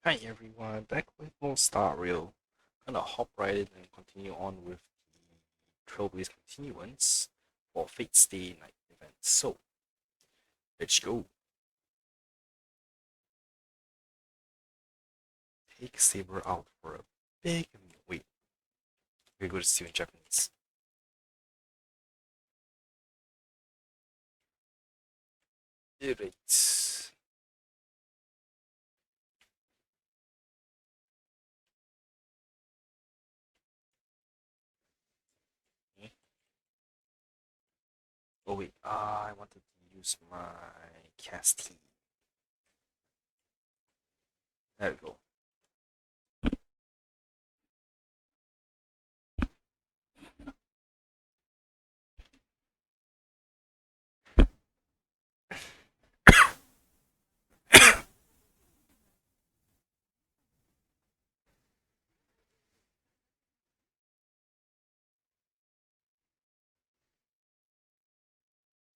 Hi everyone, back with more Star Rail. Gonna hop right in and continue on with the Trailblaze continuance for Fate Stay Night event. So, let's go. Take Saber out for a big meal. Wait, we go to see in Japanese. Alright. Oh wait, I wanted to use my cast key. There we go.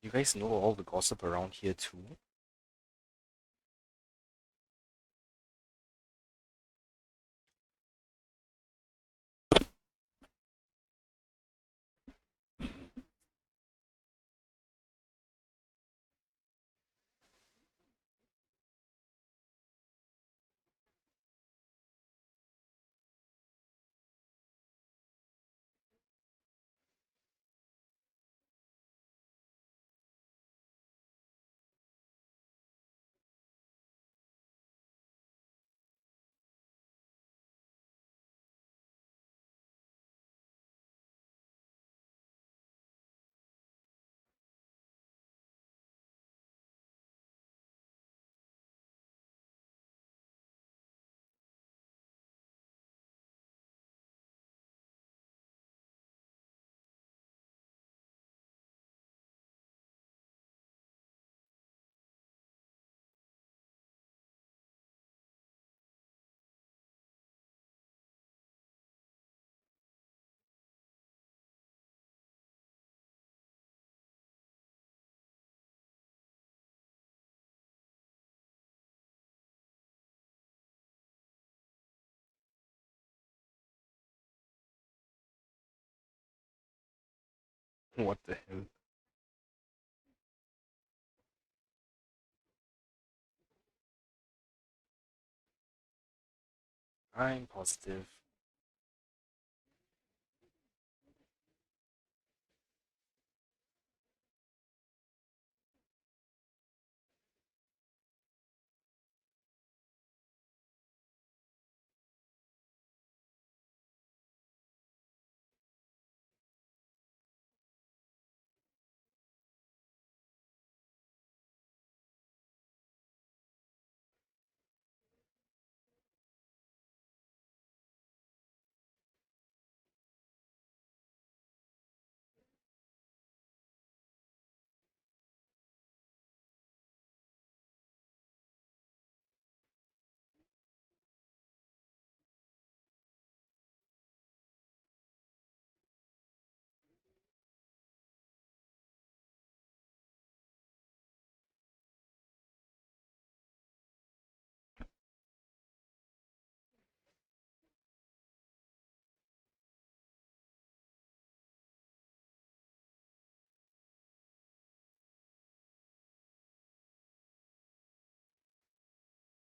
You guys know all the gossip around here too? What the hell? I'm positive.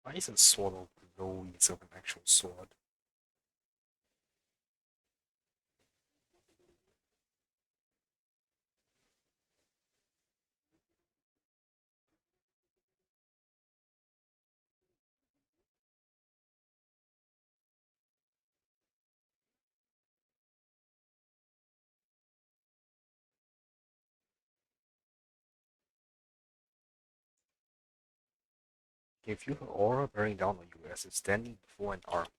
Why is a sword of glow instead of an actual sword? If you have aura bearing down on you as it's standing before an army,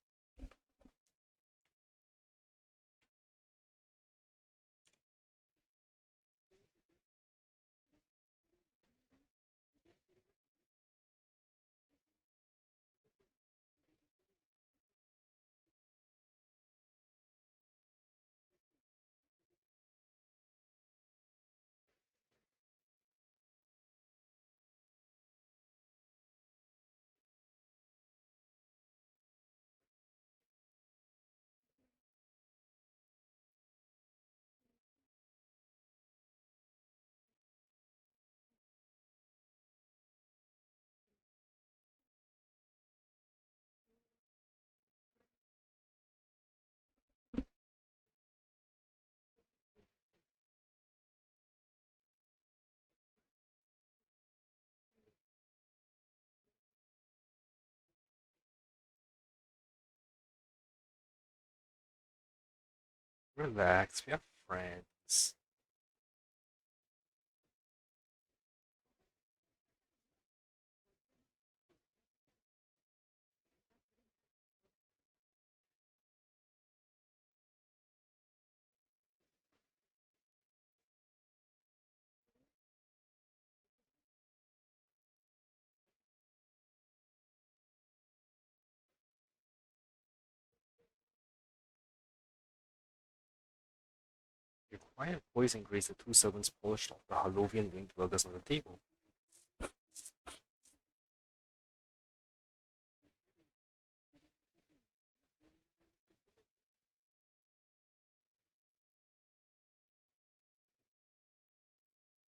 Relax, we are friends. Your quiet voice and grace the two servants polished off the Harlovian winged burgers on the table.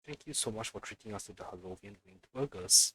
Thank you so much for treating us to the Harlovian winged burgers.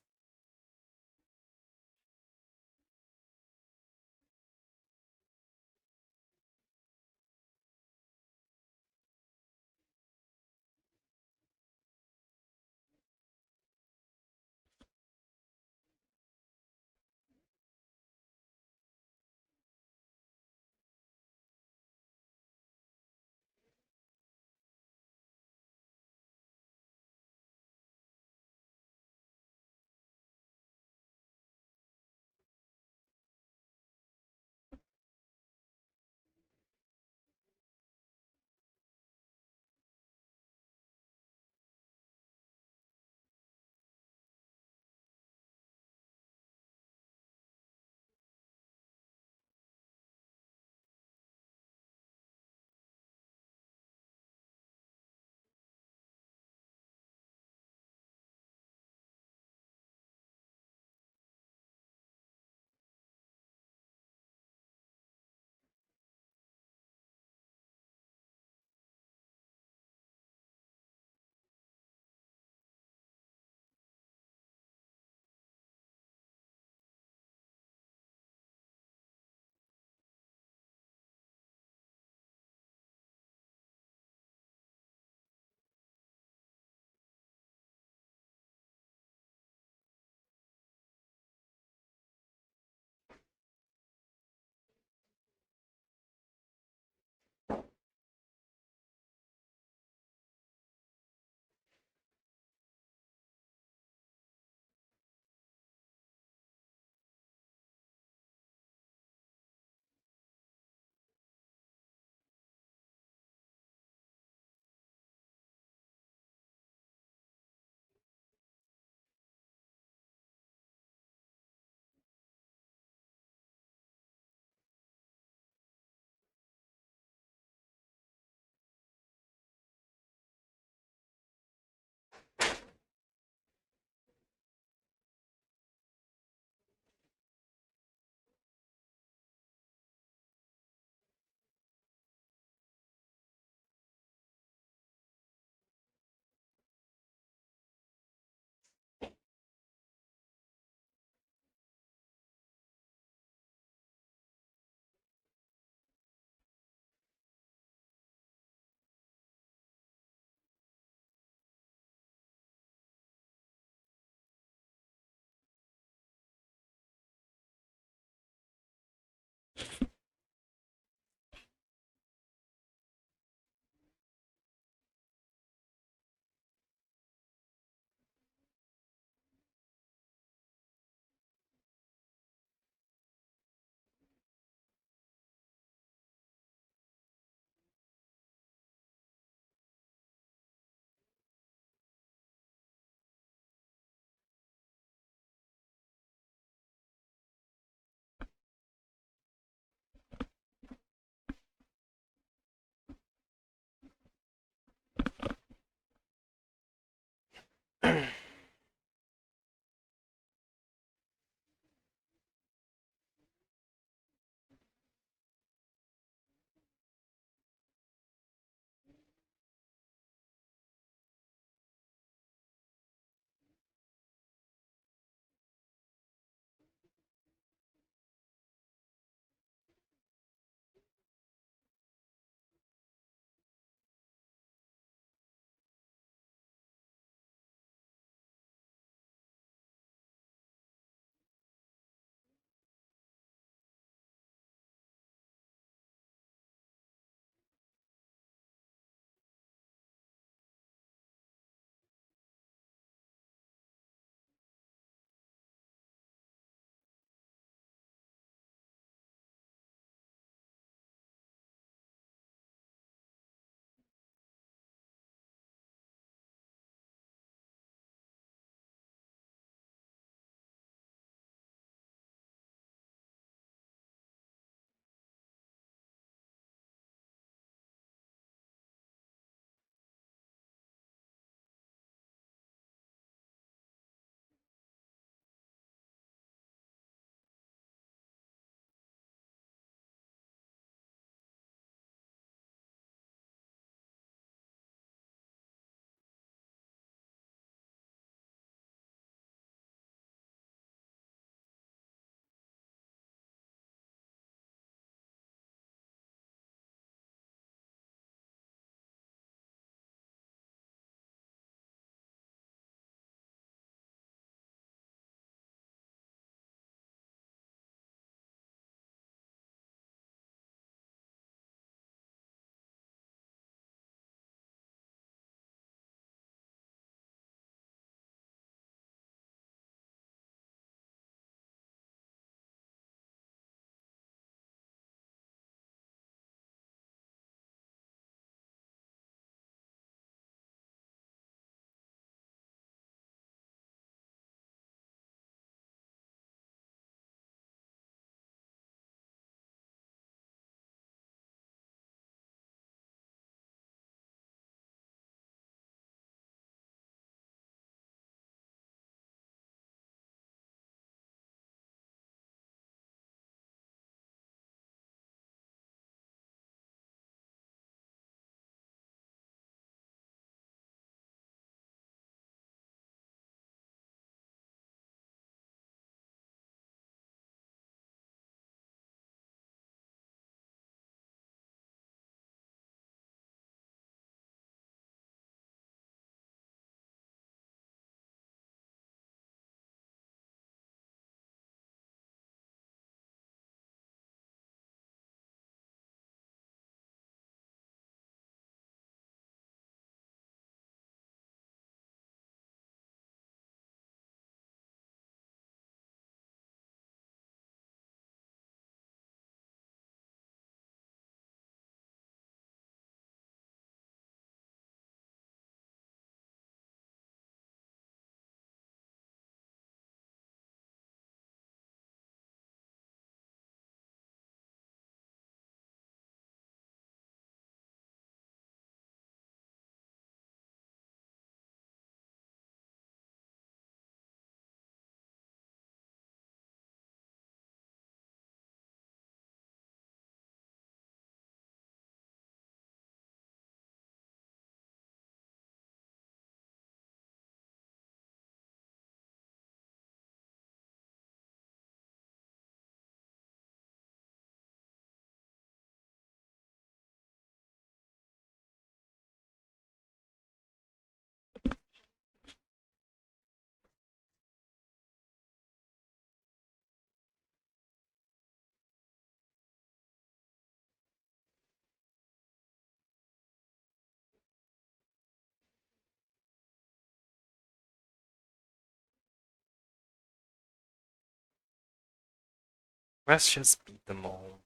Let's just beat them all.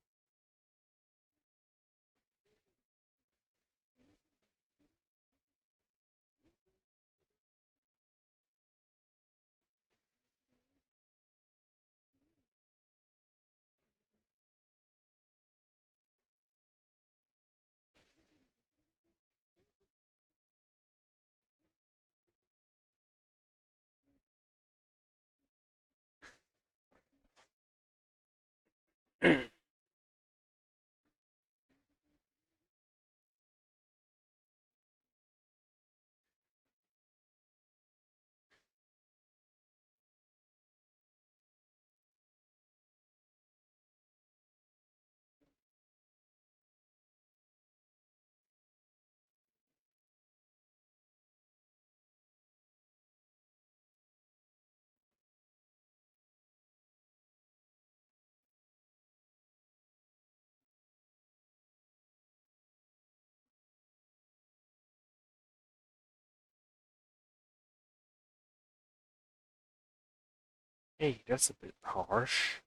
Hey, that's a bit harsh.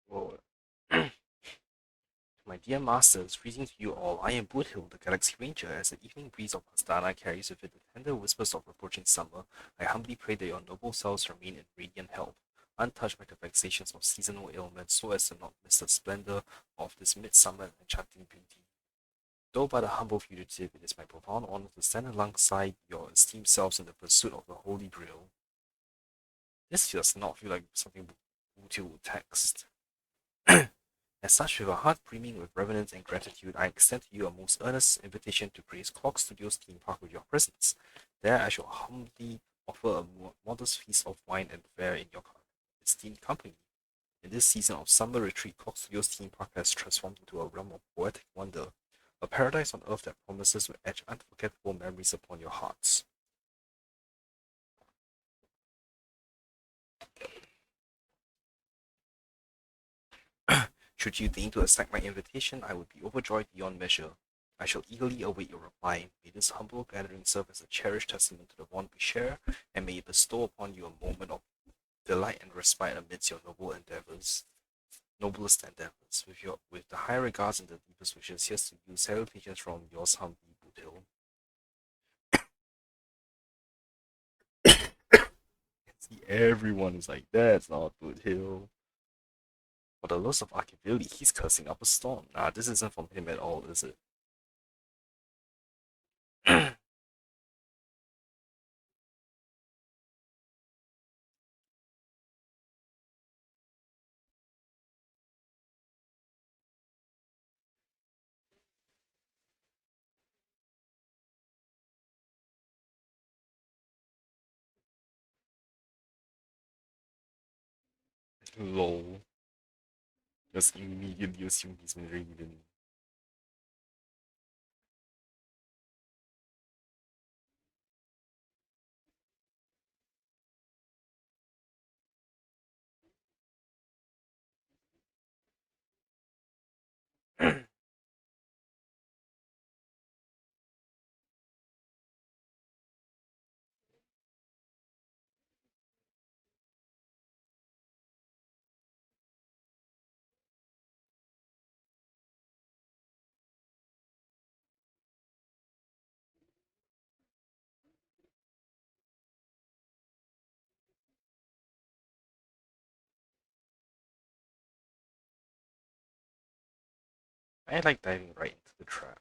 Well, my dear masters, greetings to you all. I am Boothill, the Galaxy Ranger. As the evening breeze of Astana carries with it the tender whispers of approaching summer, I humbly pray that your noble selves remain in radiant health, untouched by the vexations of seasonal ailments, so as to not miss the splendor of this midsummer enchanting beauty. Though but a humble fugitive, it is my profound honor to stand alongside your esteemed selves in the pursuit of the Holy Grail. This does not feel like something Wu would text. As such, with a heart brimming with reverence and gratitude, I extend to you a most earnest invitation to grace Clock Studios theme park with your presence. There I shall humbly offer a modest feast of wine and fare in your esteemed company. In this season of summer retreat, Clock Studios theme park has transformed into a realm of poetic wonder, a paradise on earth that promises to etch unforgettable memories upon your hearts. Should you deign to accept my invitation, I would be overjoyed beyond measure. I shall eagerly await your reply. May this humble gathering serve as a cherished testament to the bond we share, and may it bestow upon you a moment of delight and respite amidst your noblest endeavors. With the high regards and the deepest wishes, here's to you salutations from yours humbly, Budil. See, everyone is like, that's not Budil. For the loss of Archivili, he's cursing up a storm. Nah, this isn't from him at all, is it? Lol. Just immediately assume he's been reading. I like diving right into the trap.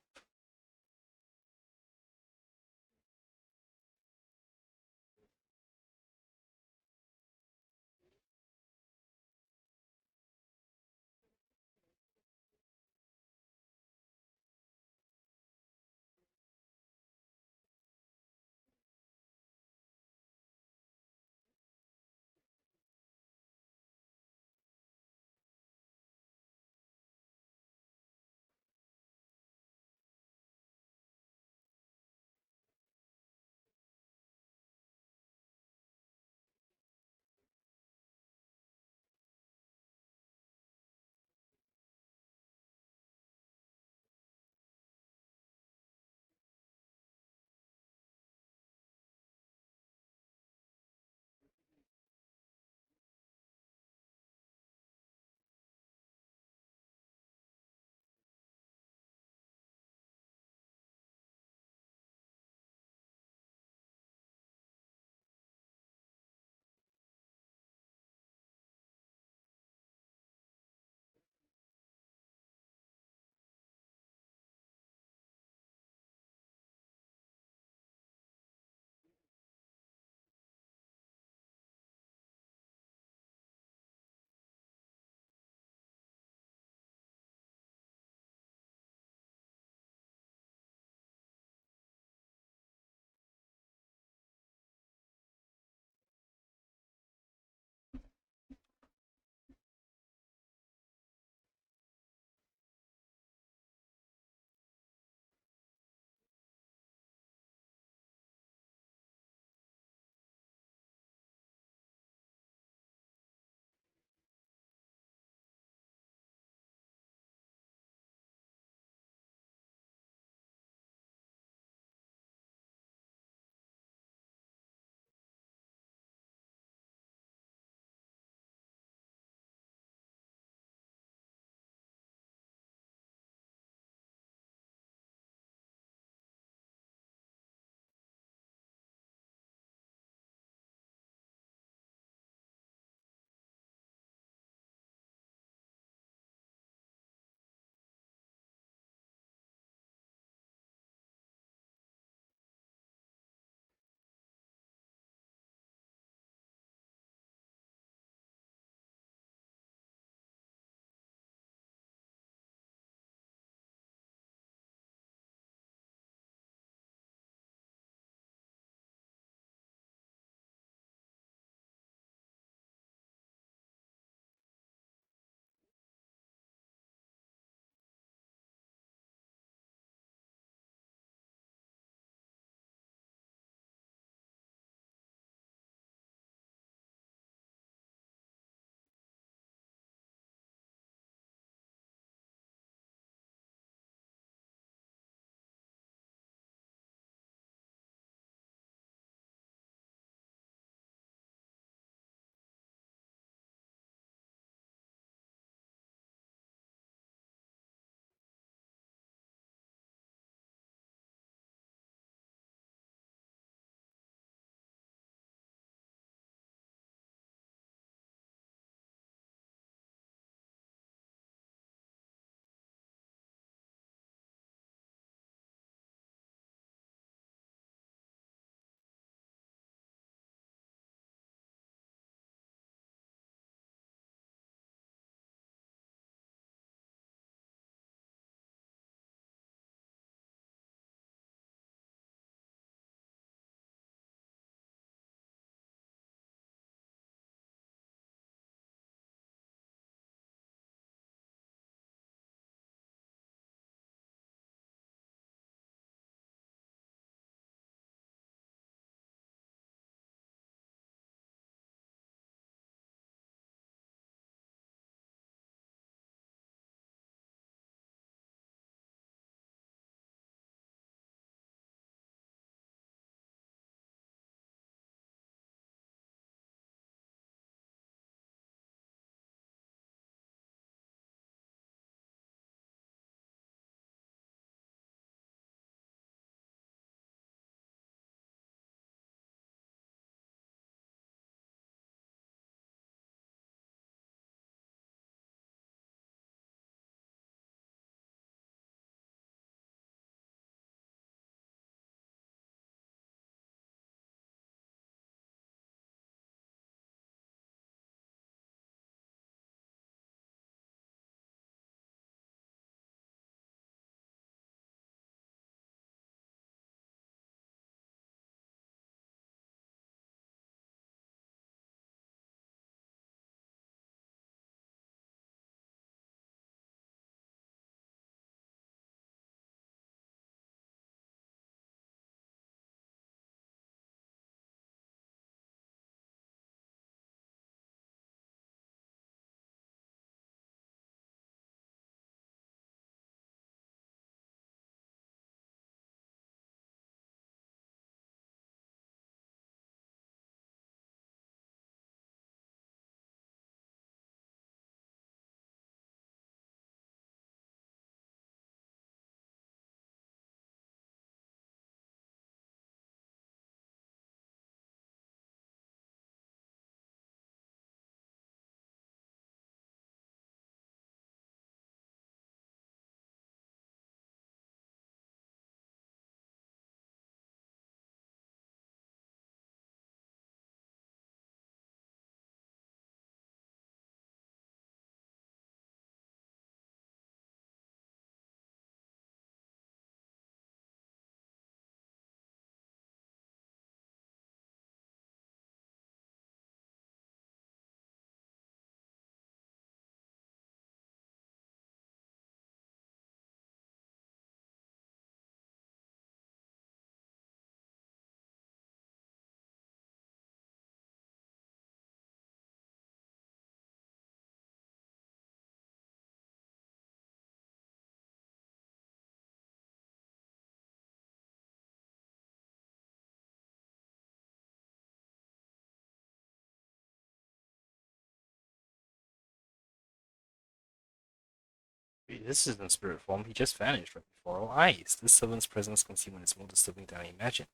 this isn't spirit form, he just vanished right before our eyes. This servant's presence concealment is more disturbing than I imagined.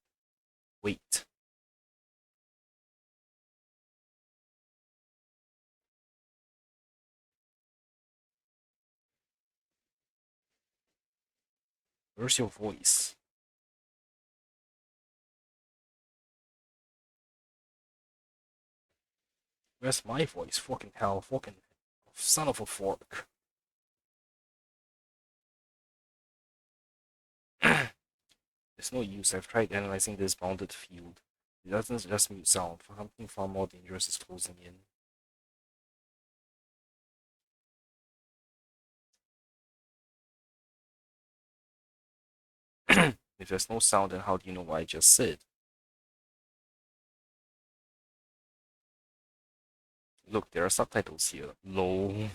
Wait. Where's your voice? Where's my voice? Fucking hell, fucking son of a fork. There's no use. I've tried analyzing this bounded field. It doesn't just mute sound. Something far more dangerous is closing in. If there's no sound, then how do you know what I just said? Look, there are subtitles here. Lol.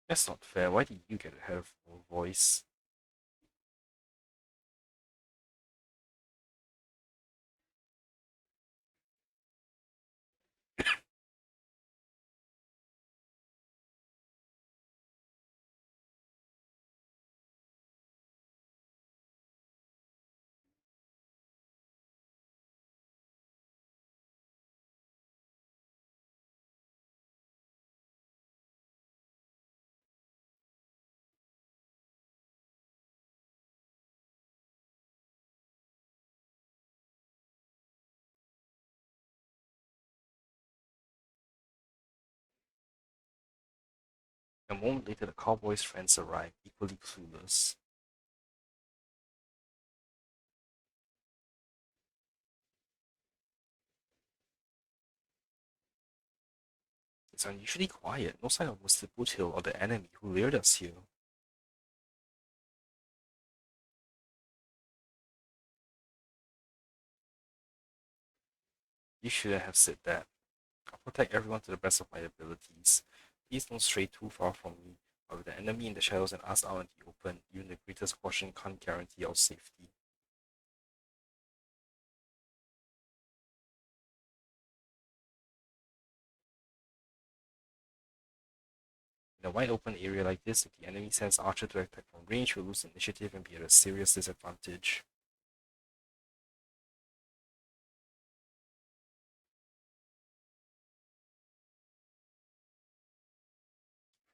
That's not fair. Why did you get ahead of your voice? A moment later, the cowboy's friends arrived, equally clueless. It's unusually quiet. No sign of Mr. Boothill or the enemy who lured us here. You shouldn't have said that. I'll protect everyone to the best of my abilities. Please don't stray too far from me. But with the enemy in the shadows and us out in the open, even the greatest caution can't guarantee our safety. In a wide open area like this, if the enemy sends Archer to attack from range, we'll lose initiative and be at a serious disadvantage.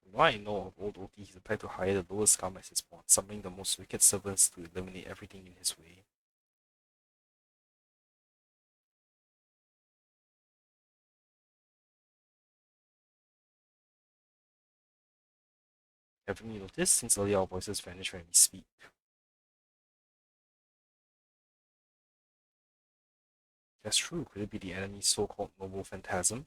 From what I know of old OT, he's the type to hire the lowest scum as his pawn, summoning the most wicked servants to eliminate everything in his way. Haven't you noticed? Since earlier our voices vanish when we speak. That's true. Could it be the enemy's so-called noble phantasm?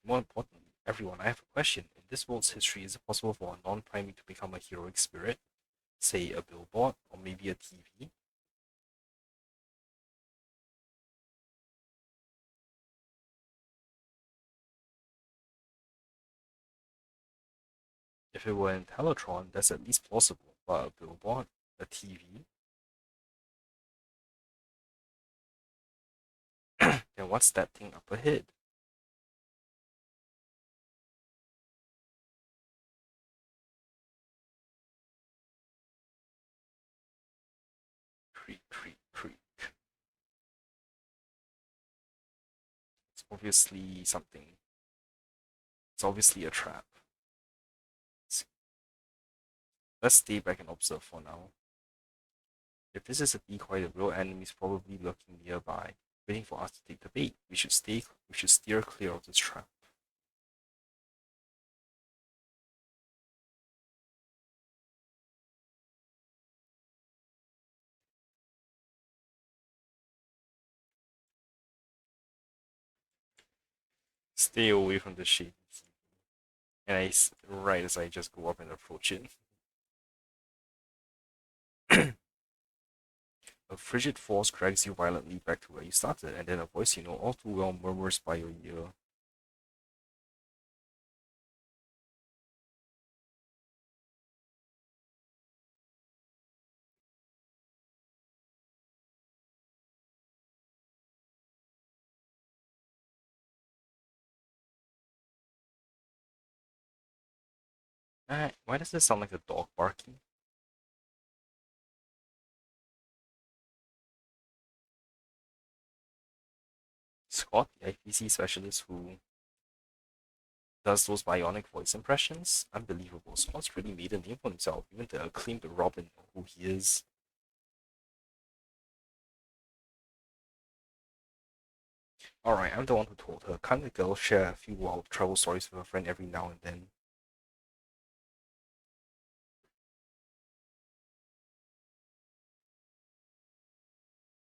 More importantly, everyone, I have a question. In this world's history, is it possible for a non-primate to become a heroic spirit? Say a billboard, or maybe a TV? If it were in Teletron, that's at least plausible. But a billboard? A TV? Then what's that thing up ahead? Creak, creak, creak. It's obviously something. It's obviously a trap. Let's stay back and observe for now. If this is a decoy, the real enemy is probably lurking nearby, waiting for us to take the bait. We should steer clear of this trap. Stay away from the shady TV. And right as I just go up and approach it. A frigid force drags you violently back to where you started, and then a voice you know all too well murmurs by your ear. Why does this sound like a dog barking? Scott, the IPC specialist who does those bionic voice impressions? Unbelievable. Scott's really made a name for himself. Even the acclaimed Robin know who he is. Alright, I'm the one who told her. Can't the girl share a few wild travel stories with her friend every now and then?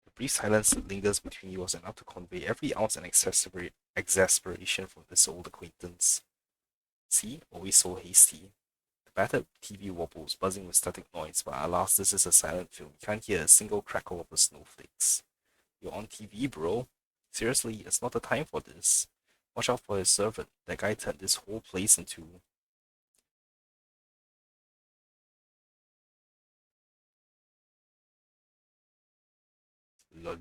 The brief silence that lingers between you was enough to convey every ounce and exasperation from this old acquaintance. See? Always so hasty. The battered TV wobbles, buzzing with static noise, but alas, this is a silent film. You can't hear a single crackle of the snowflakes. You're on TV, bro. Seriously, it's not the time for this. Watch out for his servant. That guy turned this whole place into. Lol.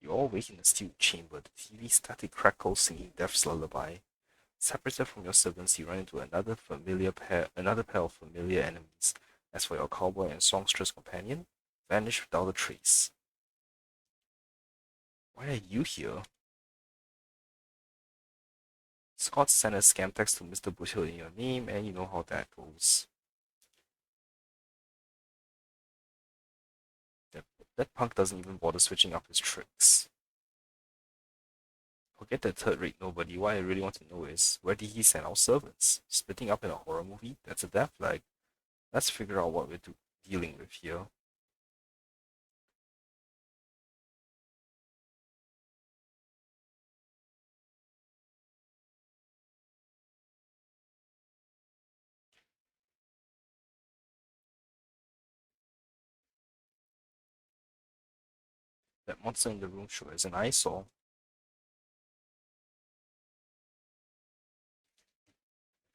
You all wake in a steel chamber, the TV static crackles singing death's lullaby. Separated from your servants, you run into another pair of familiar enemies. As for your cowboy and songstress companion, vanished without a trace. Why are you here? Scott sent a scam text to Mr. Bushhill in your name, and you know how that goes. That, that punk doesn't even bother switching up his tricks. Forget that third-rate nobody. What I really want to know is, where did he send our servants? Splitting up in a horror movie? That's a death flag. Let's figure out what we're dealing with here. That monster in the room sure is an eyesore.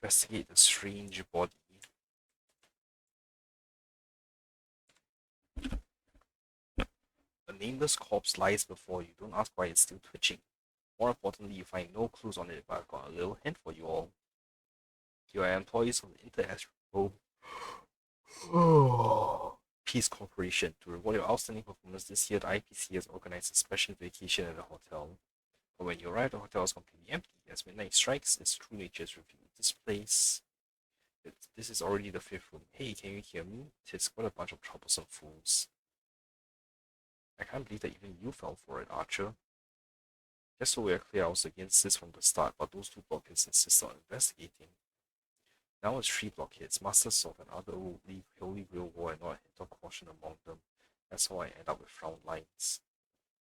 Investigate the strange body. A nameless corpse lies before you. Don't ask why it's still twitching. More importantly, you find no clues on it, but I've got a little hint for you all. You are employees of the Interastral Peace Corporation. To reward your outstanding performance this year, the IPC has organized a special vacation at the hotel. But when you arrive, the hotel is completely empty. As midnight strikes, its true nature is revealed. This is already the fifth room. Hey, can you hear me? Tis what a bunch of troublesome fools. I can't believe that even you fell for it, Archer. Just so we're clear, I was against this from the start, but those two blockheads insist on investigating. Now it's three blockheads, masters of another holy real war, and not a hint of caution among them. That's how I end up with frown lines.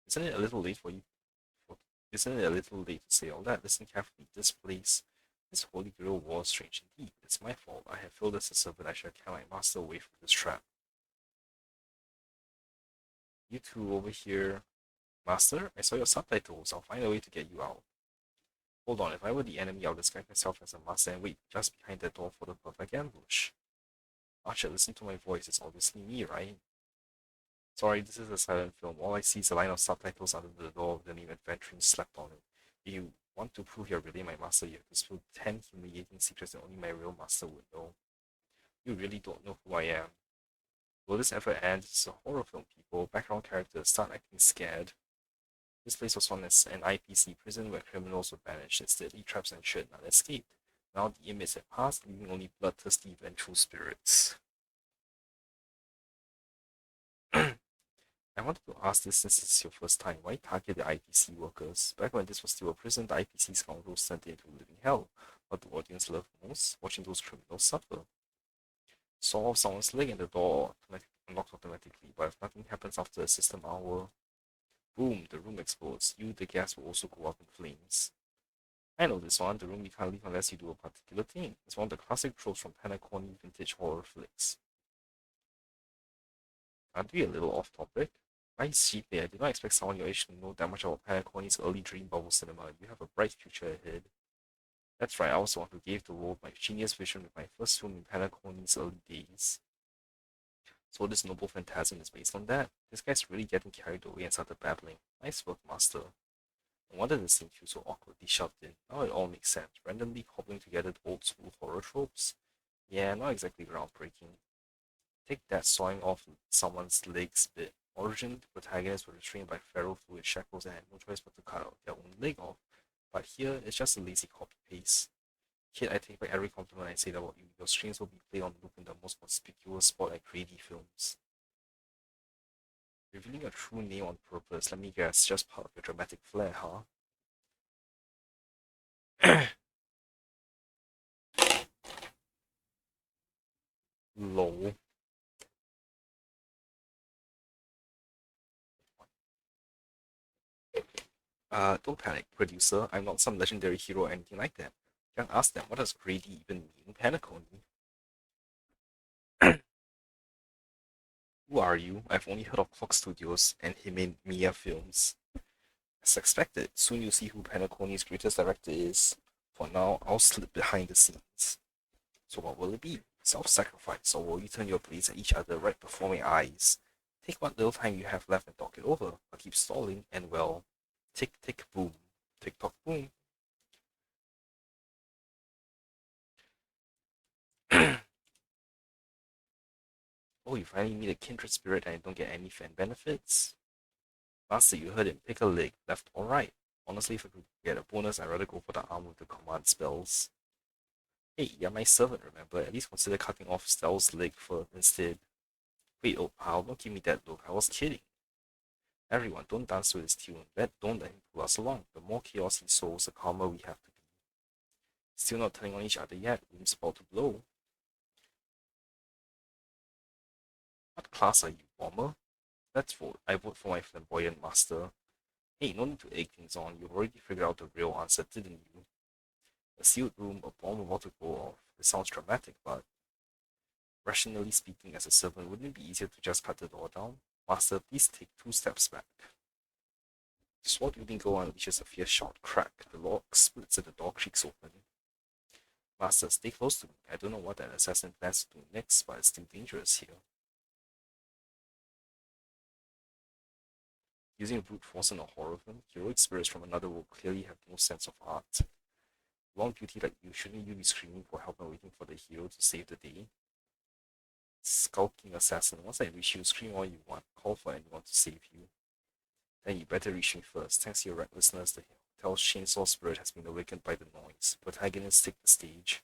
Isn't it a little late for you? Isn't it a little late to say all that? Listen carefully. This holy grail war is strange indeed. It's my fault. I have failed as a servant. I shall carry my master away from this trap. You two over here. Master, I saw your subtitles. I'll find a way to get you out. Hold on, if I were the enemy, I'll disguise myself as a master and wait just behind that door for the perfect ambush. Archer, listen to my voice. It's obviously me, right? Sorry, this is a silent film. All I see is a line of subtitles under the door with the name Adventuring slapped on it. If you want to prove you're really my master, you have to spill 10 humiliating secrets that only my real master would know. You really don't know who I am. Will this ever end? It's a horror film, people. Background characters start acting scared. This place was once an IPC prison where criminals were banished. Its deadly traps ensured none escaped. Now the inmates have passed, leaving only bloodthirsty, vengeful spirits. I wanted to ask this since it's your first time. Why target the IPC workers? Back when this was still a prison, the IPC scoundrels turned it into living hell. What the audience love most? Watching those criminals suffer. Saw someone's leg and the door unlocks automatically, but if nothing happens after a system hour, boom, the room explodes. The gas will also go up in flames. I know this one, the room you can't leave unless you do a particular thing. It's one of the classic tropes from corny vintage horror flicks. I'd be a little off topic. I see there, I did not expect someone your age to know that much about corny's early dream bubble cinema. You have a bright future ahead. That's right, I was the one who gave the world my genius vision with my first film in corny's early days. So this noble phantasm is based on that. This guy's really getting carried away and started babbling. Nice work, master. No wonder this scene feels so awkwardly shoved in. Now it all makes sense. Randomly cobbling together old school horror tropes. Yeah, not exactly groundbreaking. Take that sawing off someone's legs bit. Originally, the protagonists were restrained by feral fluid shackles and had no choice but to cut out their own leg off. But here, it's just a lazy copy paste. Kid, I take back every compliment I say about you. Your streams will be played on loop in the most conspicuous spot at Grady Films. Revealing your true name on purpose, let me guess, just part of your dramatic flair, huh? Lol. Don't panic, producer. I'm not some legendary hero or anything like that. You can ask them, what does Grady even mean? Panic Who are you? I've only heard of Clock Studios and Mia Films. As expected, soon you'll see who Panaconi's greatest director is. For now, I'll slip behind the scenes. So what will it be? Self-sacrifice, or will you turn your blades at each other right before my eyes? Take what little time you have left and talk it over. I'll keep stalling, and well, tick tick boom. Tick tock boom. Oh, you finally meet a kindred spirit and don't get any fan benefits? Master, you heard him. Pick a leg, left or right. Honestly, if I could get a bonus, I'd rather go for the arm with the command spells. Hey, you're my servant, remember? At least consider cutting off Stell's leg for instead. Wait, oh pal, don't give me that look. I was kidding. Everyone, don't dance to this tune. Don't let him pull us along. The more chaos he sows, the calmer we have to be. Still not turning on each other yet. Room's about to blow. What class are you, bomber? Let's vote. I vote for my flamboyant master. Hey, no need to egg things on. You already figured out the real answer, didn't you? A sealed room, a bomb about to go off. It sounds dramatic, but rationally speaking, as a servant, wouldn't it be easier to just cut the door down? Master, please take 2 steps back. The sword wielding girl unleashes a fierce short crack. The lock splits and the door creaks open. Master, stay close to me. I don't know what that assassin plans to do next, but it's still dangerous here. Using brute force in a horror film, heroic spirits from another world clearly have no sense of art. Long duty like you, shouldn't you be screaming for help and waiting for the hero to save the day? Skulking assassin, once I reach you, scream all you want, call for anyone to save you. Then you better reach me first. Thanks to your recklessness, the Hell's chainsaw spirit has been awakened by the noise. Protagonists take the stage.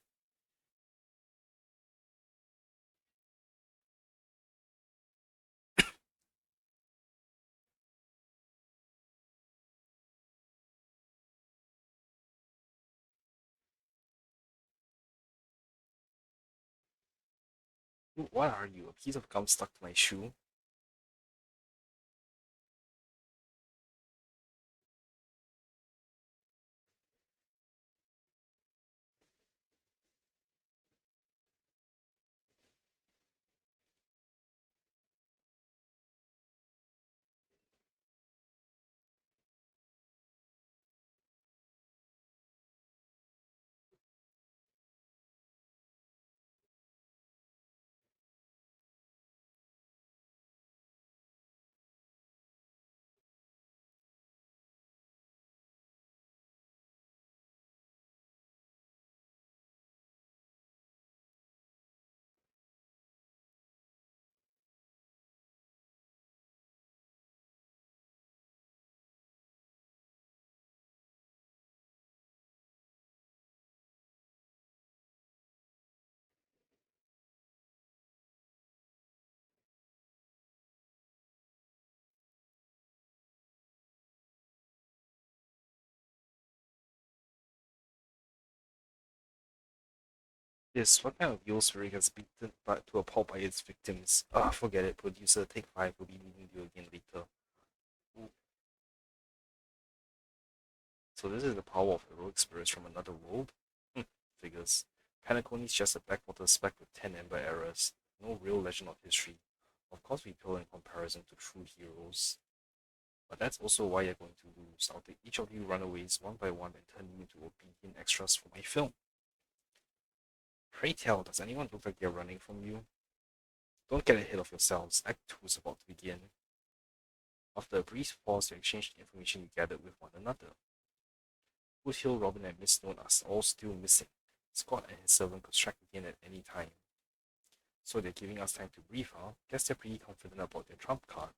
What are you? A piece of gum stuck to my shoe? This what kind of evil spirit gets beaten but to a pulp by its victims? Ah, forget it. Producer, take five. We'll be meeting you again later. Ooh. So this is the power of heroic spirits from another world? Figures. Penacony's just a backwater speck with 10 ember errors. No real legend of history. Of course we pale in comparison to true heroes. But that's also why you're going to lose. I'll take each of you runaways one by one and turn you into obedient extras for my film. Pray tell, does anyone look like they're running from you? Don't get ahead of yourselves. Act 2 is about to begin. After a brief pause, you exchange the information you gathered with one another. Foothill, Robin, and Miss Stone are all still missing. Scott and his servant could strike again at any time. So they're giving us time to breathe, huh? Guess they're pretty confident about their trump card.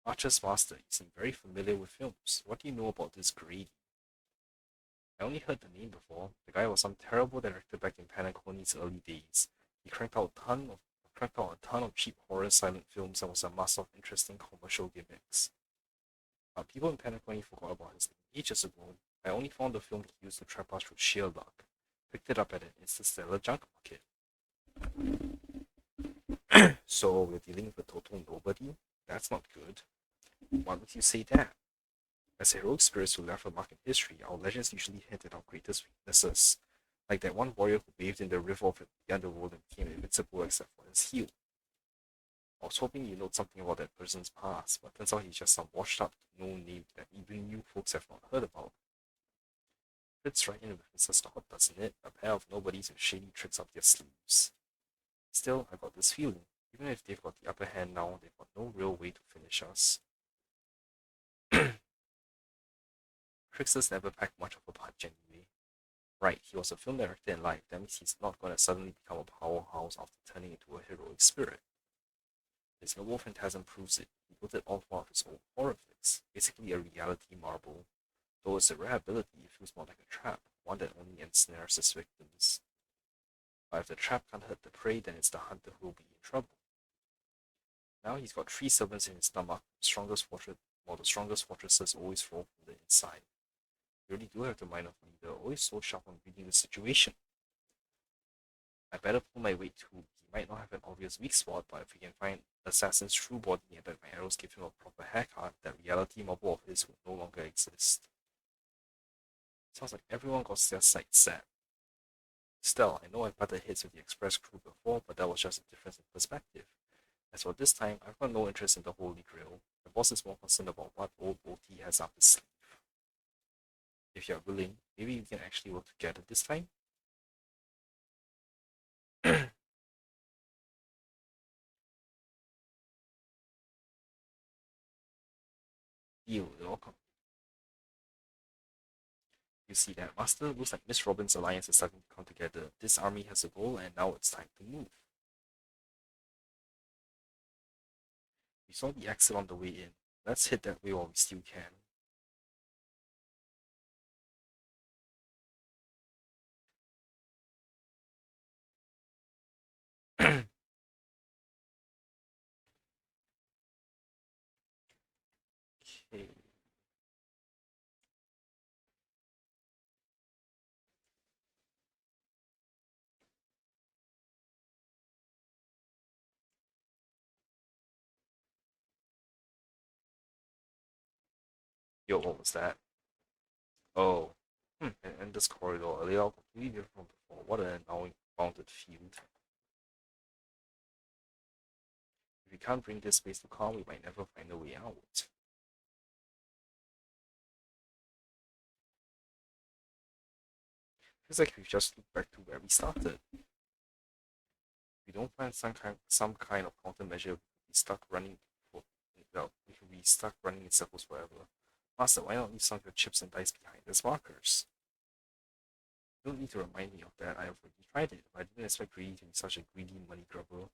Archer's Master, you seem very familiar with films. What do you know about this Grady? I only heard the name before. The guy was some terrible director back in Panaconi's early days. He cranked out a ton of cheap horror silent films and was a master of interesting commercial gimmicks. People in Panaconi forgot about his name ages ago. I only found the film he used to trap us through sheer luck. Picked it up at an interstellar junk market. So we're dealing with a total nobody? That's not good. Why would you say that? As heroic spirits who left a mark in history, our legends usually hint at our greatest weaknesses, like that one warrior who bathed in the river of the underworld and became invincible except for his heel. I was hoping you know something about that person's past, but turns out he's just some washed up no name that even you folks have not heard about. Fits right in with Mr. Scott, doesn't it? A pair of nobodies with shady tricks up their sleeves. Still, I got this feeling. Even if they've got the upper hand now, they've got no real way to finish us. Tricksters never pack much of a punch anyway. Right, he was a film director in life, that means he's not gonna suddenly become a powerhouse after turning into a heroic spirit. His noble phantasm proves it. He built it all throughout his own horror flicks, basically a reality marble. Though it's a rare ability, it feels more like a trap, one that only ensnares its victims. But if the trap can't hurt the prey, then it's the hunter who will be in trouble. Now he's got 3 servants in his stomach, while the strongest fortresses always fall from the inside. You really do have the mind of a leader, always so sharp on reading the situation. I better pull my weight too. He might not have an obvious weak spot, but if we can find Assassin's true body and let my arrows give him a proper haircut, that reality marble of his will no longer exist. Sounds like everyone got their sights set. Still, I know I've butted heads with the Express crew before, but that was just a difference in perspective. As for this time, I've got no interest in the Holy Grail. The boss is more concerned about what old Bolty has up his sleeve. If you're willing, maybe we can actually work together this time? Deal, it all comes. You see that, Master? Looks like Miss Robin's alliance is starting to come together. This army has a goal, and now it's time to move. We saw the exit on the way in. Let's hit that way while we still can. Okay. Yo, what was that? Oh. And this corridor, a layout completely different from before. What an annoying bounded field. If we can't bring this space to calm, we might never find a way out. Feels like we've just looked back to where we started. If we don't find some kind of countermeasure, we stuck running for well, we could be stuck running in circles forever. Master, why not leave some of your chips and dice behind as markers? You don't need to remind me of that. I have already tried it, but I didn't expect Greedy to be such a greedy money grubber.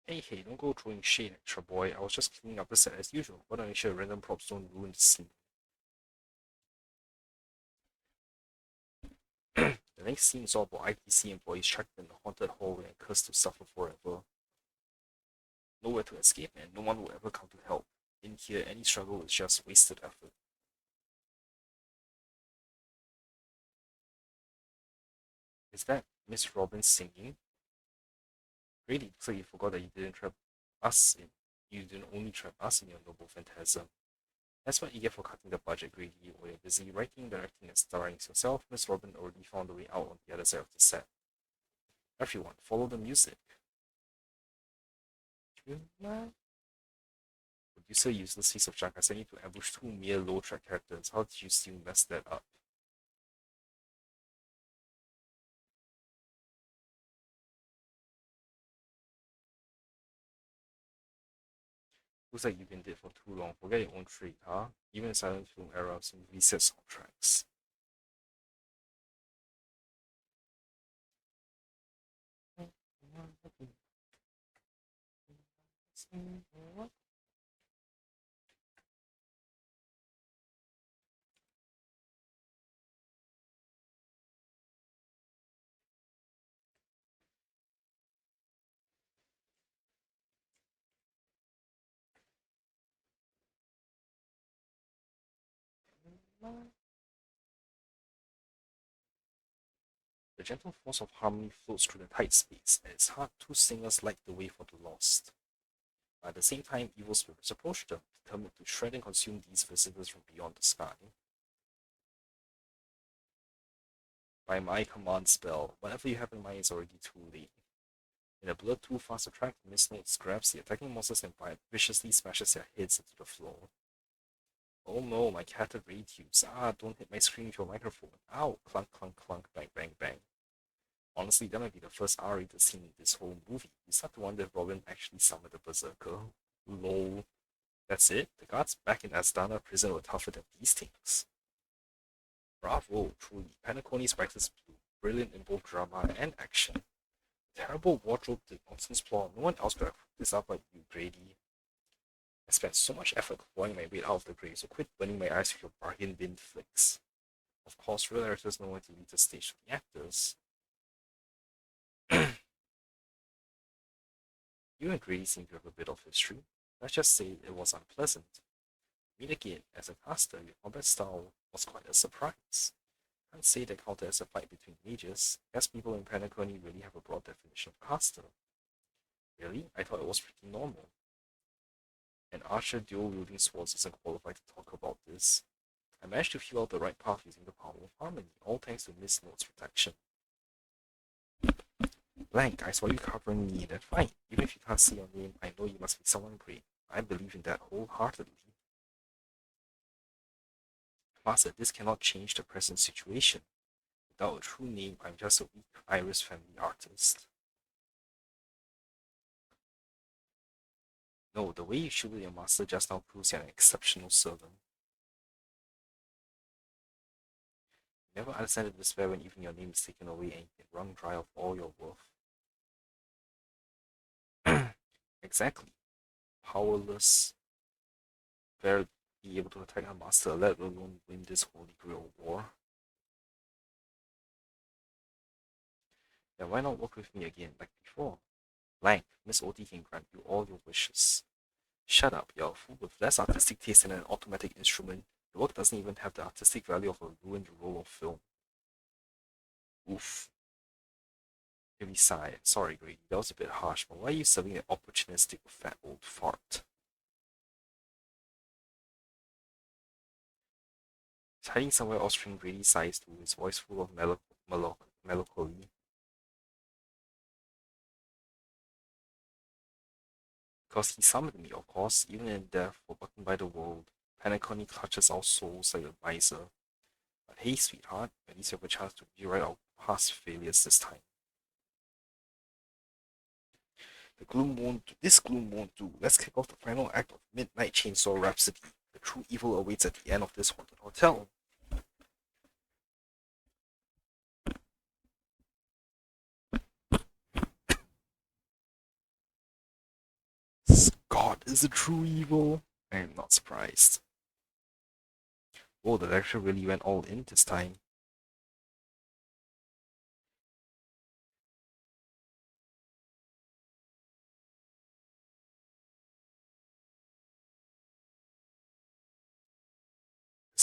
Hey, don't go throwing shade, extra boy. I was just cleaning up the set as usual. Want to make sure random props don't ruin the scene. There's The next scene is all about ITC employees trapped in the haunted hallway and cursed to suffer forever. Nowhere to escape, and no one will ever come to help. In here, any struggle is just wasted effort. Is that Miss Robin singing? Really, looks like you forgot that you didn't trap us in. You didn't only trap us in your noble phantasm. That's what you get for cutting the budget, Grady. While you're busy writing, directing, and starring yourself, Miss Robin already found a way out on the other side of the set. Everyone, follow the music. Producer useless piece of junk. I sent you to ambush two mere low track characters. How did you still mess that up? Looks like you've been dead for too long. Forget your own trait, huh? Even in silent film era, some movie set soundtracks. The gentle force of harmony flows through the tight space, and its heart two singers light the way for the lost. But at the same time, evil spirits approach them, determined to shred and consume these visitors from beyond the sky. By my command spell, whatever you have in mind is already too late. In a blood too fast to track, Miss Notes grabs the attacking monsters and viciously smashes their heads into the floor. Oh no, my cat radius. Ah, don't hit my screen with your microphone. Ow, clunk, clunk, clunk, bang, bang, bang. Honestly, that might be the first R-rated scene in this whole movie. You start to wonder if Robin actually summoned a berserker. Lol. That's it? The guards back in Asdana prison were tougher than these things. Bravo, truly. Panacone's writers blew. Brilliant in both drama and action. Terrible wardrobe did nonsense plot. No one else could have hooked this up but you, Grady. I spent so much effort clawing my way out of the grave, so quit burning my eyes with your bargain bin flicks. Of course, real directors know when to leave the stage to the actors. You and Grady seem to have a bit of history. Let's just say it was unpleasant. Meet again, as a caster, your combat style was quite a surprise. Can't say that counted as a fight between mages. Guess people in Panaconi really have a broad definition of caster. Really? I thought it was pretty normal. An archer dual-wielding swords isn't qualified to talk about this. I managed to feel out the right path using the power of harmony, all thanks to Miss Note's protection. Blank, I saw you covering me, that's fine. Even if you can't see your name, I know you must be someone great. I believe in that wholeheartedly. Master, this cannot change the present situation. Without a true name, I'm just a weak Iris family artist. No, the way you shielded your master just now proves you're an exceptional servant. You never understand the despair when even your name is taken away and you get wrung dry of all your worth. Exactly. Powerless. Barely be able to attack a master, let alone win this Holy Grail war. Then why not work with me again, like before? Blank, Miss Oti can grant you all your wishes. Shut up, you're a fool with less artistic taste than an automatic instrument. The work doesn't even have the artistic value of a ruined roll of film. Oof. Heavy sigh. Sorry, Grady, that was a bit harsh, but why are you serving an opportunistic fat old fart? He's hiding somewhere Austrian Grady sighs to his voice full of melancholy. Because he summoned me, of course, even in death, forgotten by the world. Panaconi clutches our souls like a miser. But hey, sweetheart, at least you have a chance to rewrite our past failures this time. This gloom won't do. Let's kick off the final act of Midnight Chainsaw Rhapsody. The true evil awaits at the end of this haunted hotel. Scott is the true evil. I am not surprised. Oh, the director really went all in this time.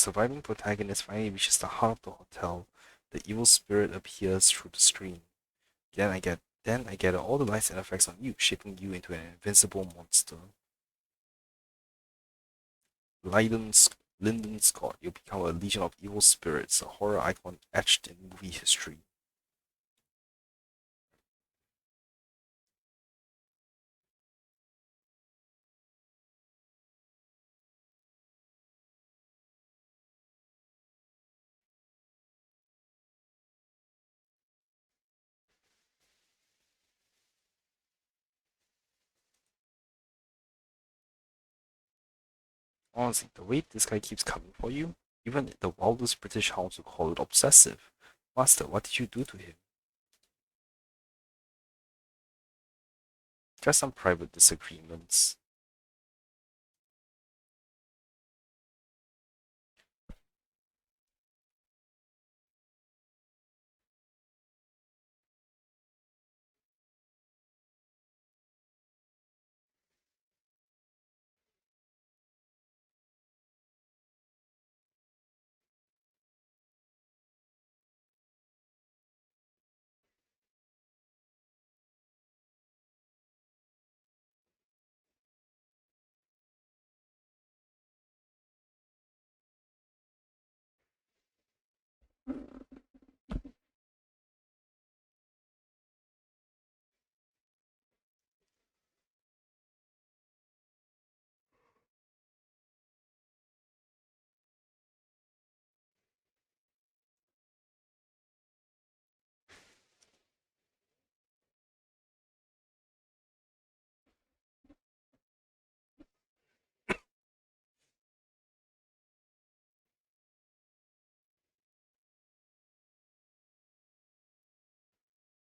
surviving protagonist finally reaches the heart of the hotel, the evil spirit appears through the screen. Then I get all the lights and effects on you, shaping you into an invincible monster. Lyden's Lyndon Scott, you become a legion of evil spirits, a horror icon etched in movie history. Honestly, the way this guy keeps coming for you, even the wildest British hounds would call it obsessive. Master, what did you do to him? Just some private disagreements.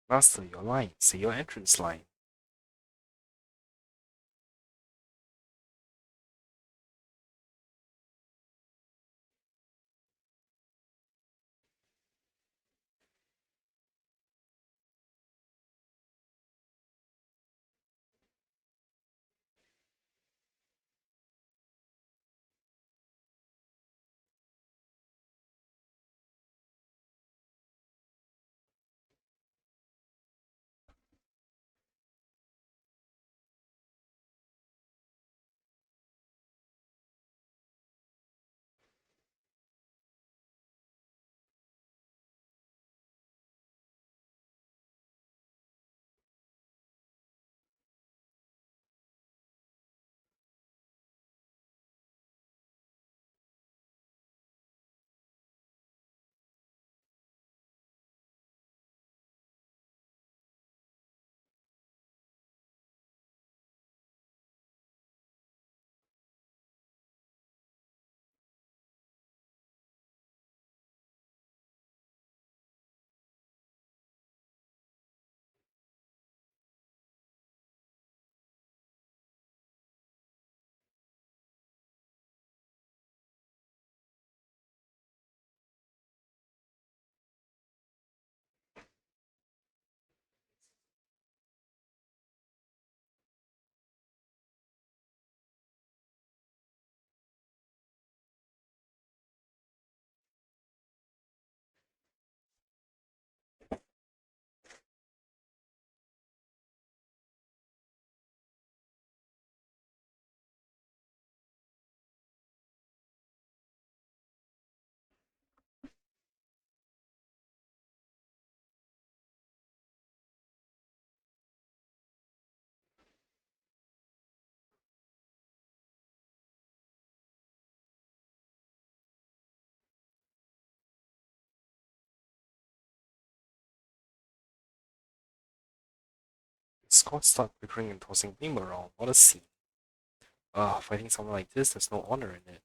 Master, your line. Say your entrance line. Scott start bickering and tossing blame around. What a scene. Fighting someone like this, there's no honor in it.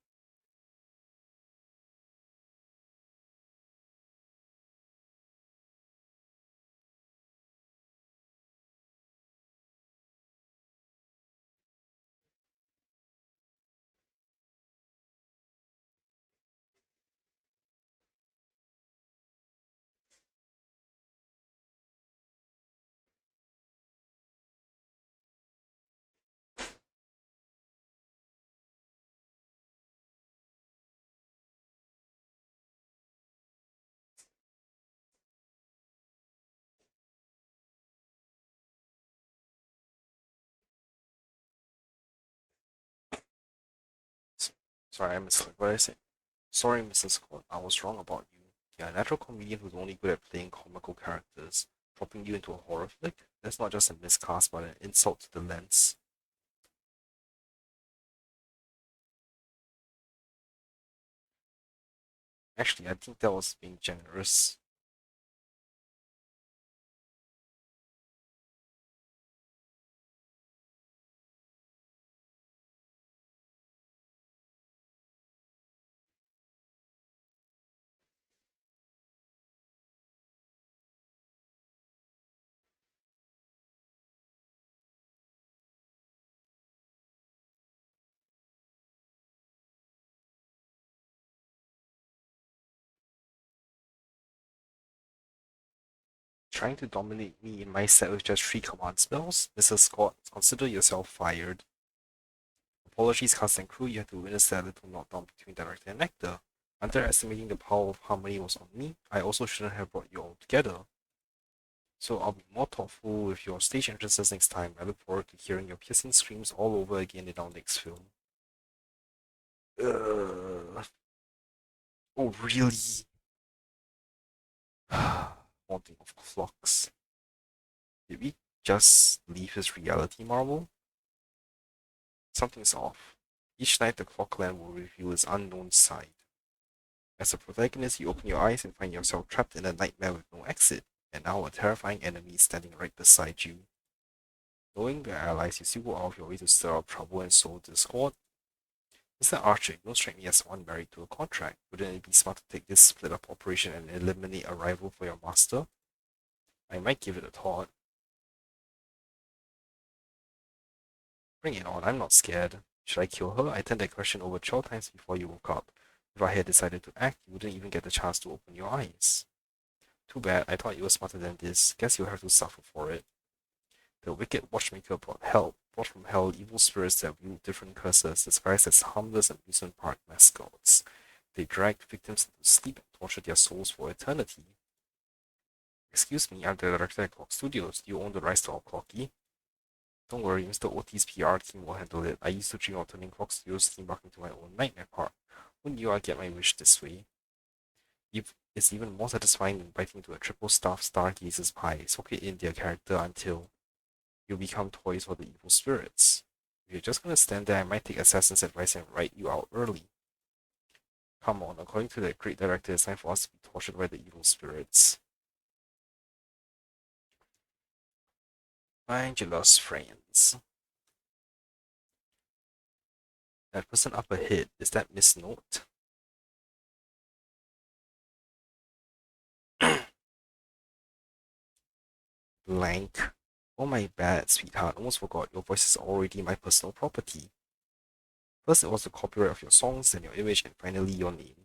Sorry, I missed what I said. Sorry, Mrs. Scott, I was wrong about you. You're a natural comedian who's only good at playing comical characters. Dropping you into a horror flick? That's not just a miscast, but an insult to the lens. Actually, I think that was being generous. Trying to dominate me in my set with just 3 command spells? Mrs. Scott, consider yourself fired. Apologies, cast and crew, you had to witness that little knockdown between director and actor. Underestimating the power of harmony was on me. I also shouldn't have brought you all together. So I'll be more thoughtful with your stage entrances next time. I look forward to hearing your piercing screams all over again in our next film. Oh, really? Haunting of clocks. Did we just leave his reality marble? Something's off. Each night the clockland will reveal its unknown side. As a protagonist, you open your eyes and find yourself trapped in a nightmare with no exit, and now a terrifying enemy standing right beside you. Knowing your allies, you still go out of your way to stir up trouble and sow discord. Mr. Archer, you don't strike me as someone married to a contract. Wouldn't it be smart to take this split up operation and eliminate a rival for your master? I might give it a thought. Bring it on, I'm not scared. Should I kill her? I turned that question over 12 times before you woke up. If I had decided to act, you wouldn't even get the chance to open your eyes. Too bad, I thought you were smarter than this. Guess you'll have to suffer for it. The wicked watchmaker brought from hell evil spirits that wield different curses, disguised as harmless amusement park mascots. They dragged victims into sleep and tortured their souls for eternity. Excuse me, I'm the director at Clock Studios. Do you own the rights to our clocky? Don't worry, Mr. Oti's PR team will handle it. I used to dream of turning Clock Studios theme park into my own nightmare park. Wouldn't you get my wish this way? It's even more satisfying than biting into a triple stuffed Stargazer's pie. Soak it in their character until you become toys for the evil spirits. If you're just gonna stand there, I might take Assassin's advice and write you out early. Come on, according to the great director, it's time for us to be tortured by the evil spirits. Find your lost friends. That person up ahead, is that Miss Note? Blank. Oh my bad, sweetheart. Almost forgot. Your voice is already my personal property. First it was the copyright of your songs, then your image, and finally your name.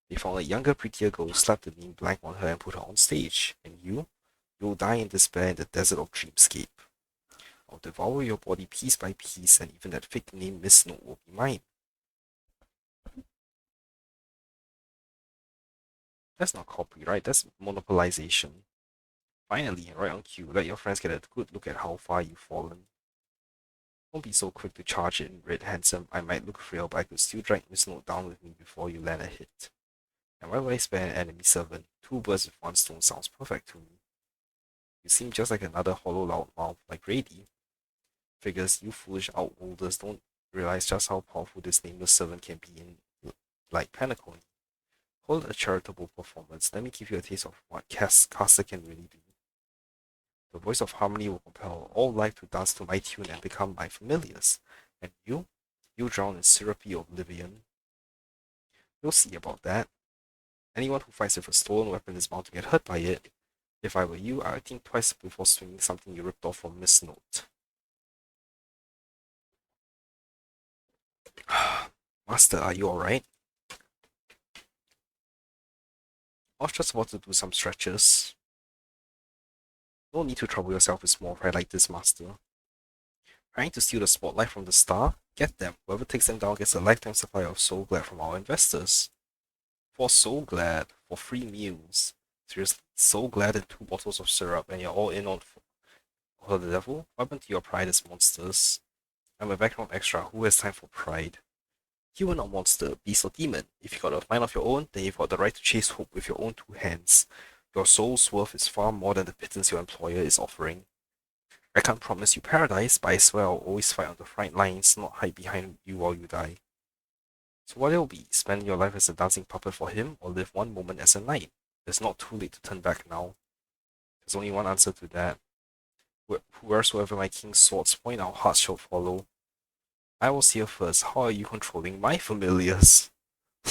They found a younger, prettier girl, slapped the name blank on her and put her on stage. And you'll die in despair in the desert of dreamscape. I'll devour your body piece by piece, and even that fake name Miss Note will be mine. That's not copyright, that's monopolization. Finally, right on cue, let your friends get a good look at how far you've fallen. Don't be so quick to charge in, Red Handsome. I might look frail, but I could still drag Miss Note down with me before you land a hit. And why would I spare an enemy servant? 2 birds with 1 stone sounds perfect to me. You seem just like another hollow loudmouth like Grady. Figures you foolish outworlders don't realize just how powerful this nameless servant can be in like Pentacone. Hold a charitable performance. Let me give you a taste of what Caster can really do. The voice of harmony will compel all life to dance to my tune and become my familiars. And you drown in syrupy oblivion. You'll see about that. Anyone who fights with a stolen weapon is bound to get hurt by it. If I were you, I would think twice before swinging something you ripped off from Miss Note. Master, are you alright? I was just about to do some stretches. No need to trouble yourself with small pride like this, Master. Trying to steal the spotlight from the star? Get them. Whoever takes them down gets a lifetime supply of Soul Glad from our investors. For Soul Glad, for free meals. Seriously, Soul Glad and 2 bottles of syrup, and you're all in on for the devil? What happened to your pride as monsters? I'm a background extra. Who has time for pride? Human or monster, beast or demon. If you got a mind of your own, then you've got the right to chase hope with your own two hands. Your soul's worth is far more than the pittance your employer is offering. I can't promise you paradise, but I swear I'll always fight on the front lines, not hide behind you while you die. So what it'll be, spend your life as a dancing puppet for him, or live one moment as a knight? It's not too late to turn back now. There's only one answer to that. Wheresoever my king's swords point, our hearts shall follow. I was here first. How are you controlling my familiars?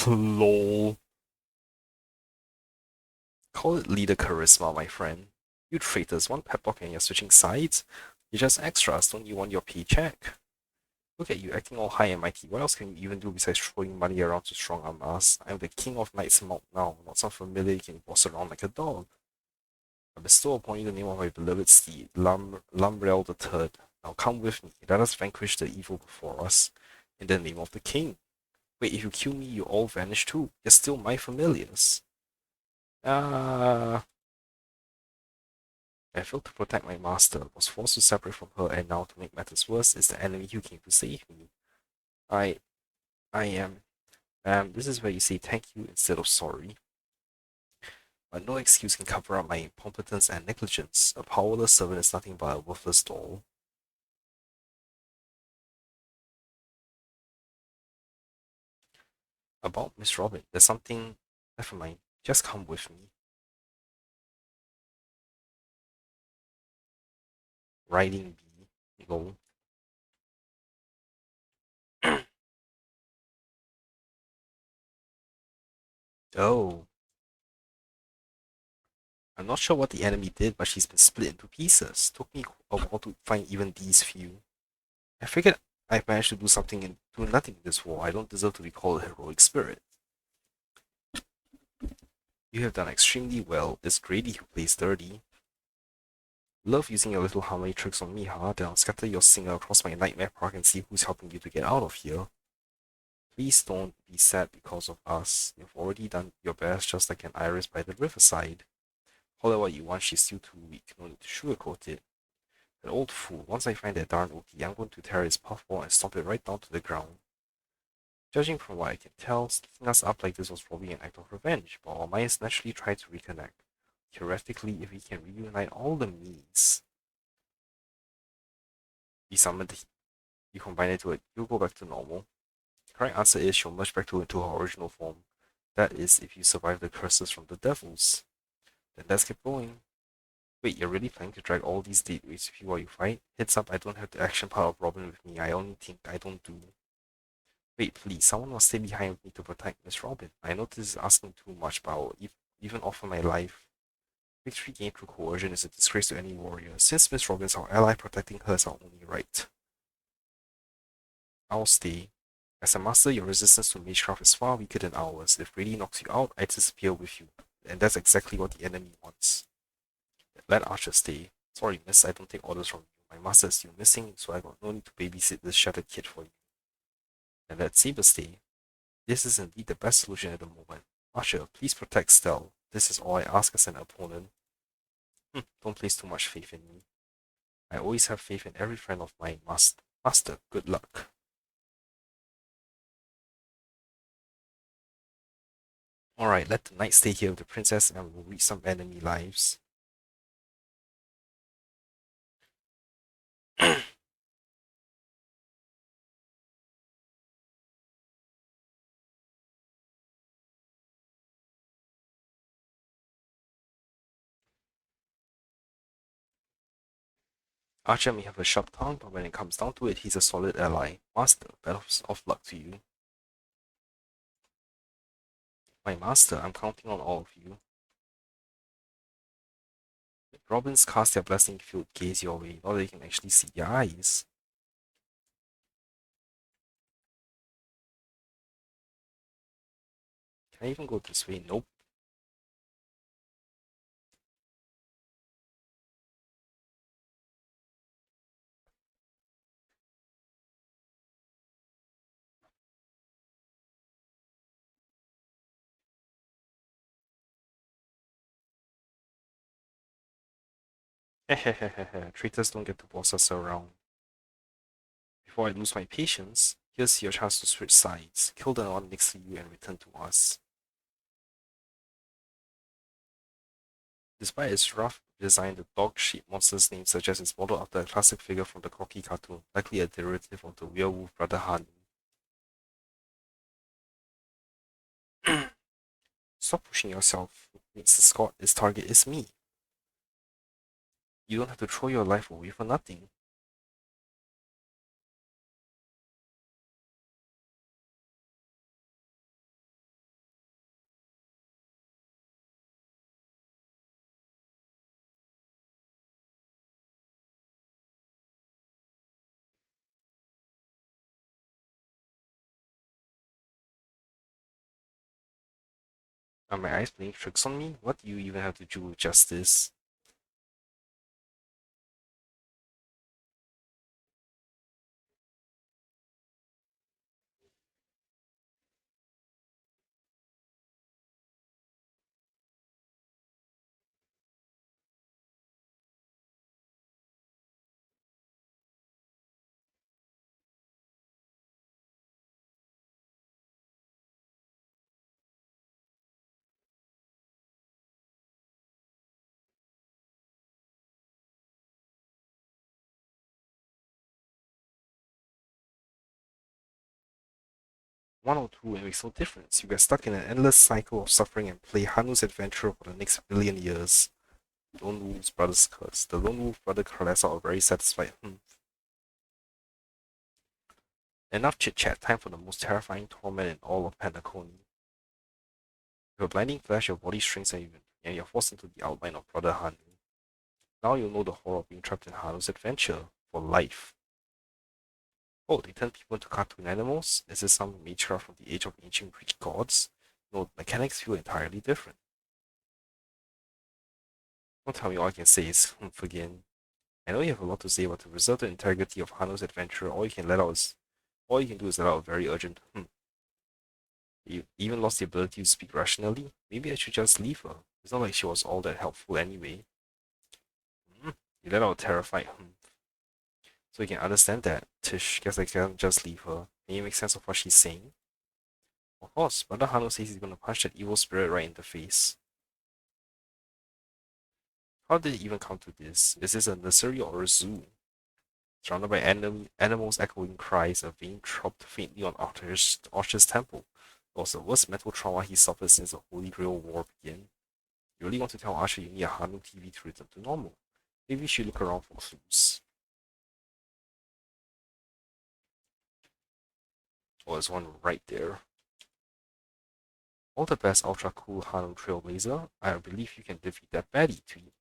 Lol. Call it leader charisma, my friend. You traitors, one pep talk and you're switching sides? You're just extras, don't you want your paycheck? Look at you acting all high and mighty. What else can you even do besides throwing money around to strong arm us? I'm the king of knights mount now, not some familiar you can boss around like a dog. I bestow upon you the name of my beloved steed, Lamriel the Third. Now come with me, let us vanquish the evil before us, in the name of the king. Wait, if you kill me, you all vanish too. You're still my familiars. Ah. I failed to protect my master, was forced to separate from her, and now, to make matters worse, is the enemy who came to save me. I, I am, this is where you say thank you instead of sorry. But no excuse can cover up my incompetence and negligence. A powerless servant is nothing but a worthless doll. About Miss Robin, there's something. Never mind. Just come with me. Riding bee. Lol. Oh. I'm not sure what the enemy did, but she's been split into pieces. Took me a while to find even these few. I figured I've managed to do something and do nothing in this war. I don't deserve to be called a heroic spirit. You have done extremely well. It's Grady who plays dirty. Love using your little harmony tricks on me, huh? Then I'll scatter your singer across my nightmare park and see who's helping you to get out of here. Please don't be sad because of us. You've already done your best just like an iris by the riverside. Call her what you want, she's still too weak. No need to sugarcoat it. An old fool. Once I find that darn Oki, I'm going to tear his puffball and stomp it right down to the ground. Judging from what I can tell, splitting us up like this was probably an act of revenge, but our minds naturally try to reconnect. Theoretically, if we can reunite all the me's, we summon the you combine it to it, you'll go back to normal. The correct answer is she'll merge back into her original form. That is, if you survive the curses from the devils. Then let's keep going. Wait, you're really planning to drag all these dateways with you while you fight? Heads up, I don't have the action part of Robin with me. I only think I don't do. Wait, please, someone must stay behind with me to protect Miss Robin. I know this is asking too much, but I'll even offer my life. Victory gained through coercion is a disgrace to any warrior. Since Miss Robin's our ally, protecting her is our only right. I'll stay. As a master, your resistance to magecraft is far weaker than ours. If Brady knocks you out, I disappear with you. And that's exactly what the enemy wants. Let Archer stay. Sorry, miss, I don't take orders from you. My master is still missing, so I got no need to babysit this shattered kid for you. And let Saber stay. This is indeed the best solution at the moment. Archer, please protect Stell. This is all I ask as an opponent. Don't place too much faith in me. I always have faith in every friend of mine. Master, good luck. Alright, let the knight stay here with the princess and we'll reach some enemy lives. Archer may have a sharp tongue, but when it comes down to it, he's a solid ally. Master, best of luck to you. My master, I'm counting on all of you. Robins cast their blessing-filled gaze your way, now they can actually see your eyes. Can I even go this way? Nope. Hehehehe, traitors don't get to boss us around. Before I lose my patience, Here's your chance to switch sides. Kill the one next to you and return to us. Despite its rough design, the dog-shaped monster's name suggests it's modeled after a classic figure from the Corky cartoon, likely a derivative of the werewolf brother Hanu. Stop pushing yourself, Mr. Scott. His target is me. You don't have to throw your life away for nothing. Are my eyes playing tricks on me? What do you even have to do with justice? One or two and makes no difference. You get stuck in an endless cycle of suffering and play Hanu's adventure for the next billion years. Lone Wolf's brother's curse. The Lone Wolf brother lets out a very satisfied Enough chit chat, time for the most terrifying torment in all of Pentaconi. With a blinding flash, your body shrinks and you're forced into the outline of Brother Hanu. Now you'll know the horror of being trapped in Hanu's adventure for life. Oh, they turn people into cartoon animals? Is this some matriarch from the age of ancient Greek gods? No, the mechanics feel entirely different. Don't tell me all I can say is humph again. I know you have a lot to say, but to preserve the integrity of Hanu's adventure, all you can do is let out a very urgent You even lost the ability to speak rationally. Maybe I should just leave her. It's not like she was all that helpful anyway. You let out a terrified So you can understand that. Tish, guess I can't just leave her. Can you make sense of what she's saying? Of course, Brother Hano says he's gonna punch that evil spirit right in the face. How did it even come to this? Is this a nursery or a zoo? Surrounded by animals echoing cries, a vein throbbed faintly on Archer's temple. It was the worst mental trauma he suffered since the Holy Grail War began. You really want to tell Archer you need a Hanu TV to return to normal? Maybe you should look around for clues. Oh, there's one right there. All the best, ultra cool Hanu Trailblazer. I believe you can defeat that baddie tweet.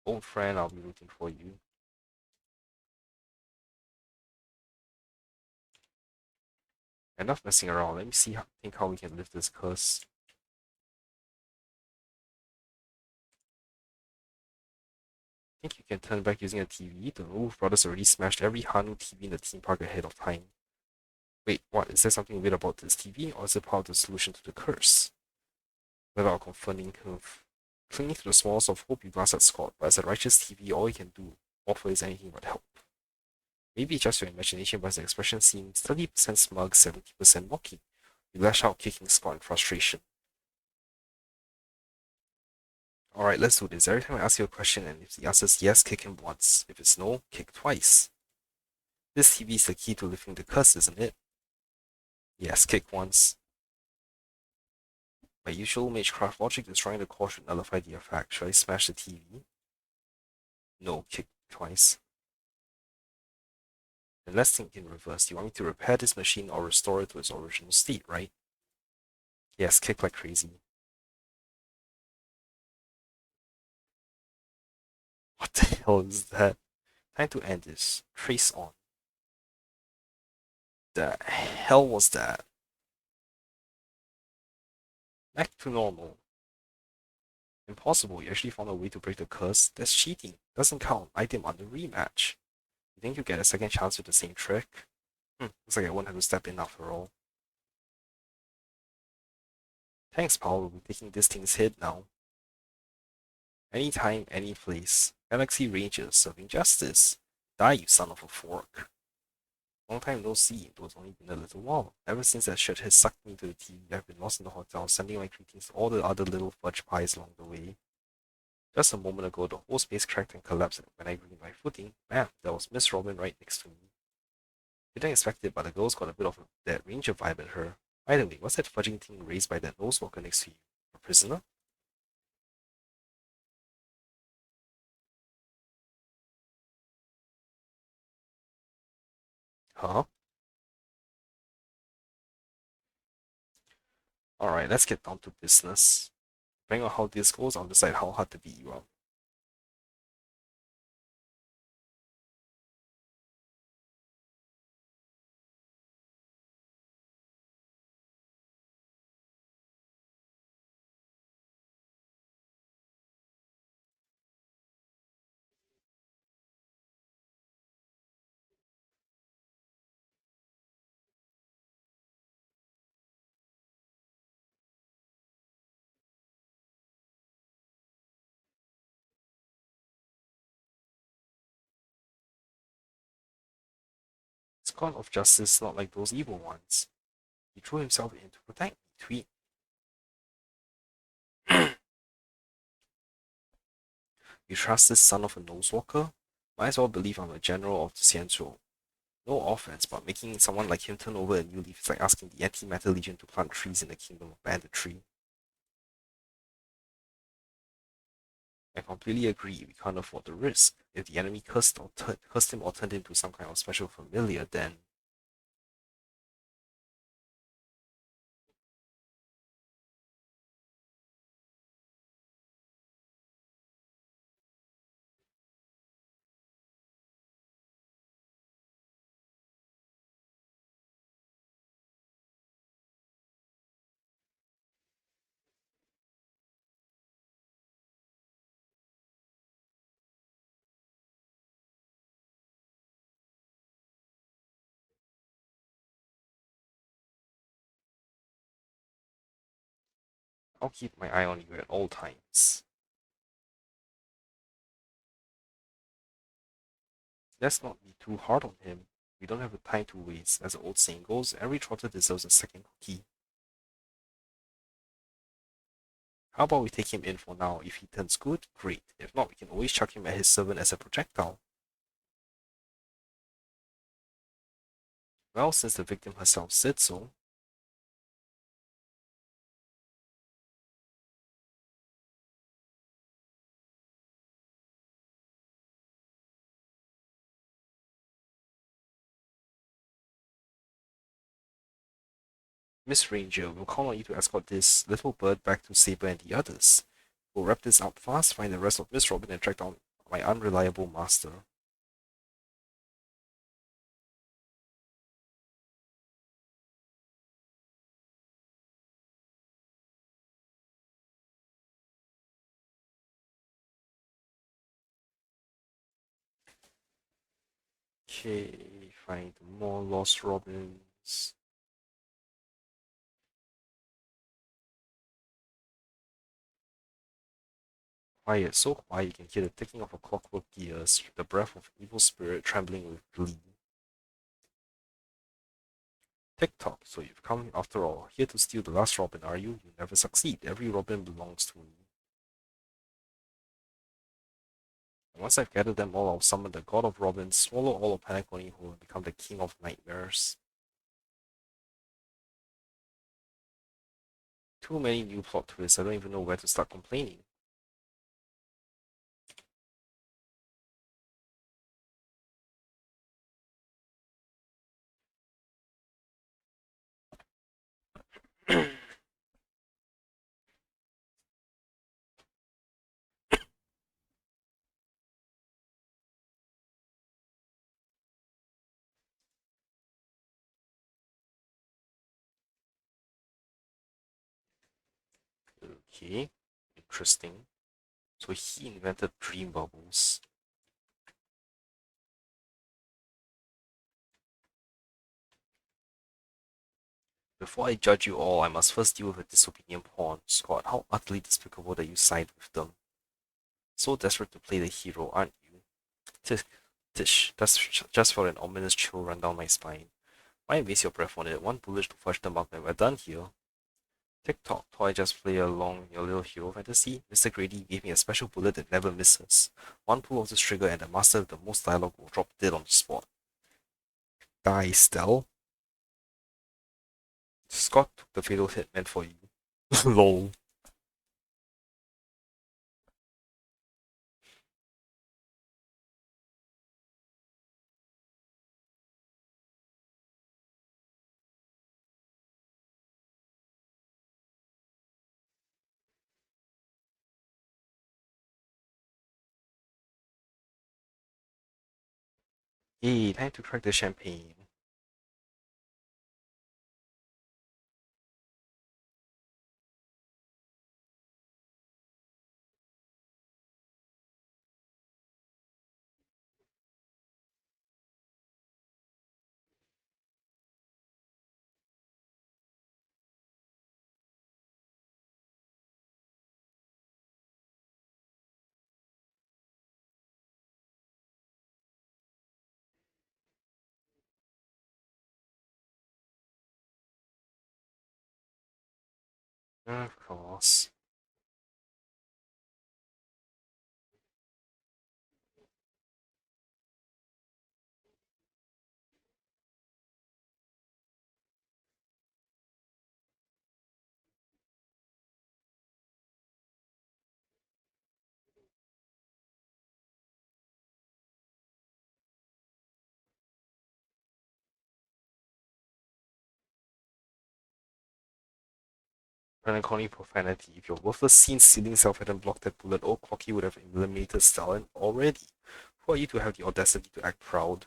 Old friend, I'll be rooting for you. Enough messing around. Let me think how we can lift this curse. Think you can turn back using a TV? The Wolf Brothers already smashed every Hanu TV in the theme park ahead of time. Wait, what? Is there something weird about this TV, or is it part of the solution to the curse? Without confronting him, clinging to the smallest of hope, you glance at Scott, but as a righteous TV, all he can do offer is anything but help. Maybe it's just your imagination, but his expression seems 30% smug, 70% mocking. You lash out, kicking Scott in frustration. Alright, let's do this. Every time I ask you a question, and if the answer is yes, kick him once. If it's no, kick twice. This TV is the key to lifting the curse, isn't it? Yes, kick once. My usual magecraft logic is trying to caution nullify the effect. Should I smash the TV? No, kick twice. And let's think in reverse. You want me to repair this machine or restore it to its original state, right? Yes, kick like crazy. What the hell is that? Time to end this. Trace on. The hell was that? Back to normal. Impossible, you actually found a way to break the curse? That's cheating. Doesn't count. Item on the rematch. You think you get a second chance with the same trick? Looks like I won't have to step in after all. Thanks, pal. We'll be taking this thing's hit now. Anytime, any place. Galaxy Rangers serving justice. Die, you son of a fork. Long time no see, it was only been a little while. Ever since that shirt has sucked me to the TV, I've been lost in the hotel, sending my greetings to all the other little fudge pies along the way. Just a moment ago, the whole space cracked and collapsed, and when I regained my footing, bam, there was Miss Robin right next to me. Didn't expect it, but the girl's got a bit of that Ranger vibe at her. By the way, what's that fudging thing raised by that nose walker next to you? A prisoner? Huh? Alright, let's get down to business. Depending on how this goes, I'll decide how hard to beat you up. It's God of justice, not like those evil ones. He threw himself in to protect me. Tweet. You trust this son of a nosewalker? Might as well believe I'm a general of the Xianzhou. No offense, but making someone like him turn over a new leaf is like asking the Antimatter Legion to plant trees in the kingdom of banditry. I completely agree, we can't afford the risk. If the enemy cursed him or turned into some kind of special familiar, then I'll keep my eye on you at all times. Let's not be too hard on him. We don't have the time to waste. As the old saying goes, every trotter deserves a second cookie. How about we take him in for now? If he turns good, great. If not, we can always chuck him at his servant as a projectile. Well, since the victim herself said so, Miss Ranger will call on you to escort this little bird back to Saber and the others. We'll wrap this up fast, find the rest of Miss Robin, and track down my unreliable master. Okay, find more lost Robins. Quiet, so quiet you can hear the ticking of a clockwork gears, the breath of evil spirit trembling with glee. Tick tock, so you've come after all. Here to steal the last Robin, are you? You never succeed. Every Robin belongs to me. And once I've gathered them all, I'll summon the God of Robins, swallow all of Panagonii, who will become the King of Nightmares. Too many new plot twists, I don't even know where to start complaining. Okay, interesting. So he invented dream bubbles. Before I judge you all, I must first deal with a disobedient pawn. Scott, how utterly despicable that you side with them. So desperate to play the hero, aren't you? Tisk. Tish, that's just felt an ominous chill run down my spine. Why waste your breath on it? One bullet to fudge them up and we're done here. Tick-tock, toy just play along your little hero fantasy. Mr. Grady gave me a special bullet that never misses. One pull of this trigger and the master with the most dialogue will drop dead on the spot. Die, Stell. Scott took the fatal hit meant for you. Lol. Yay, time to crack the champagne. Of course. Melancholy profanity. If your worthless scene-stealing self hadn't blocked that bullet, old Clocky would have eliminated Stalin already. Who are you to have the audacity to act proud?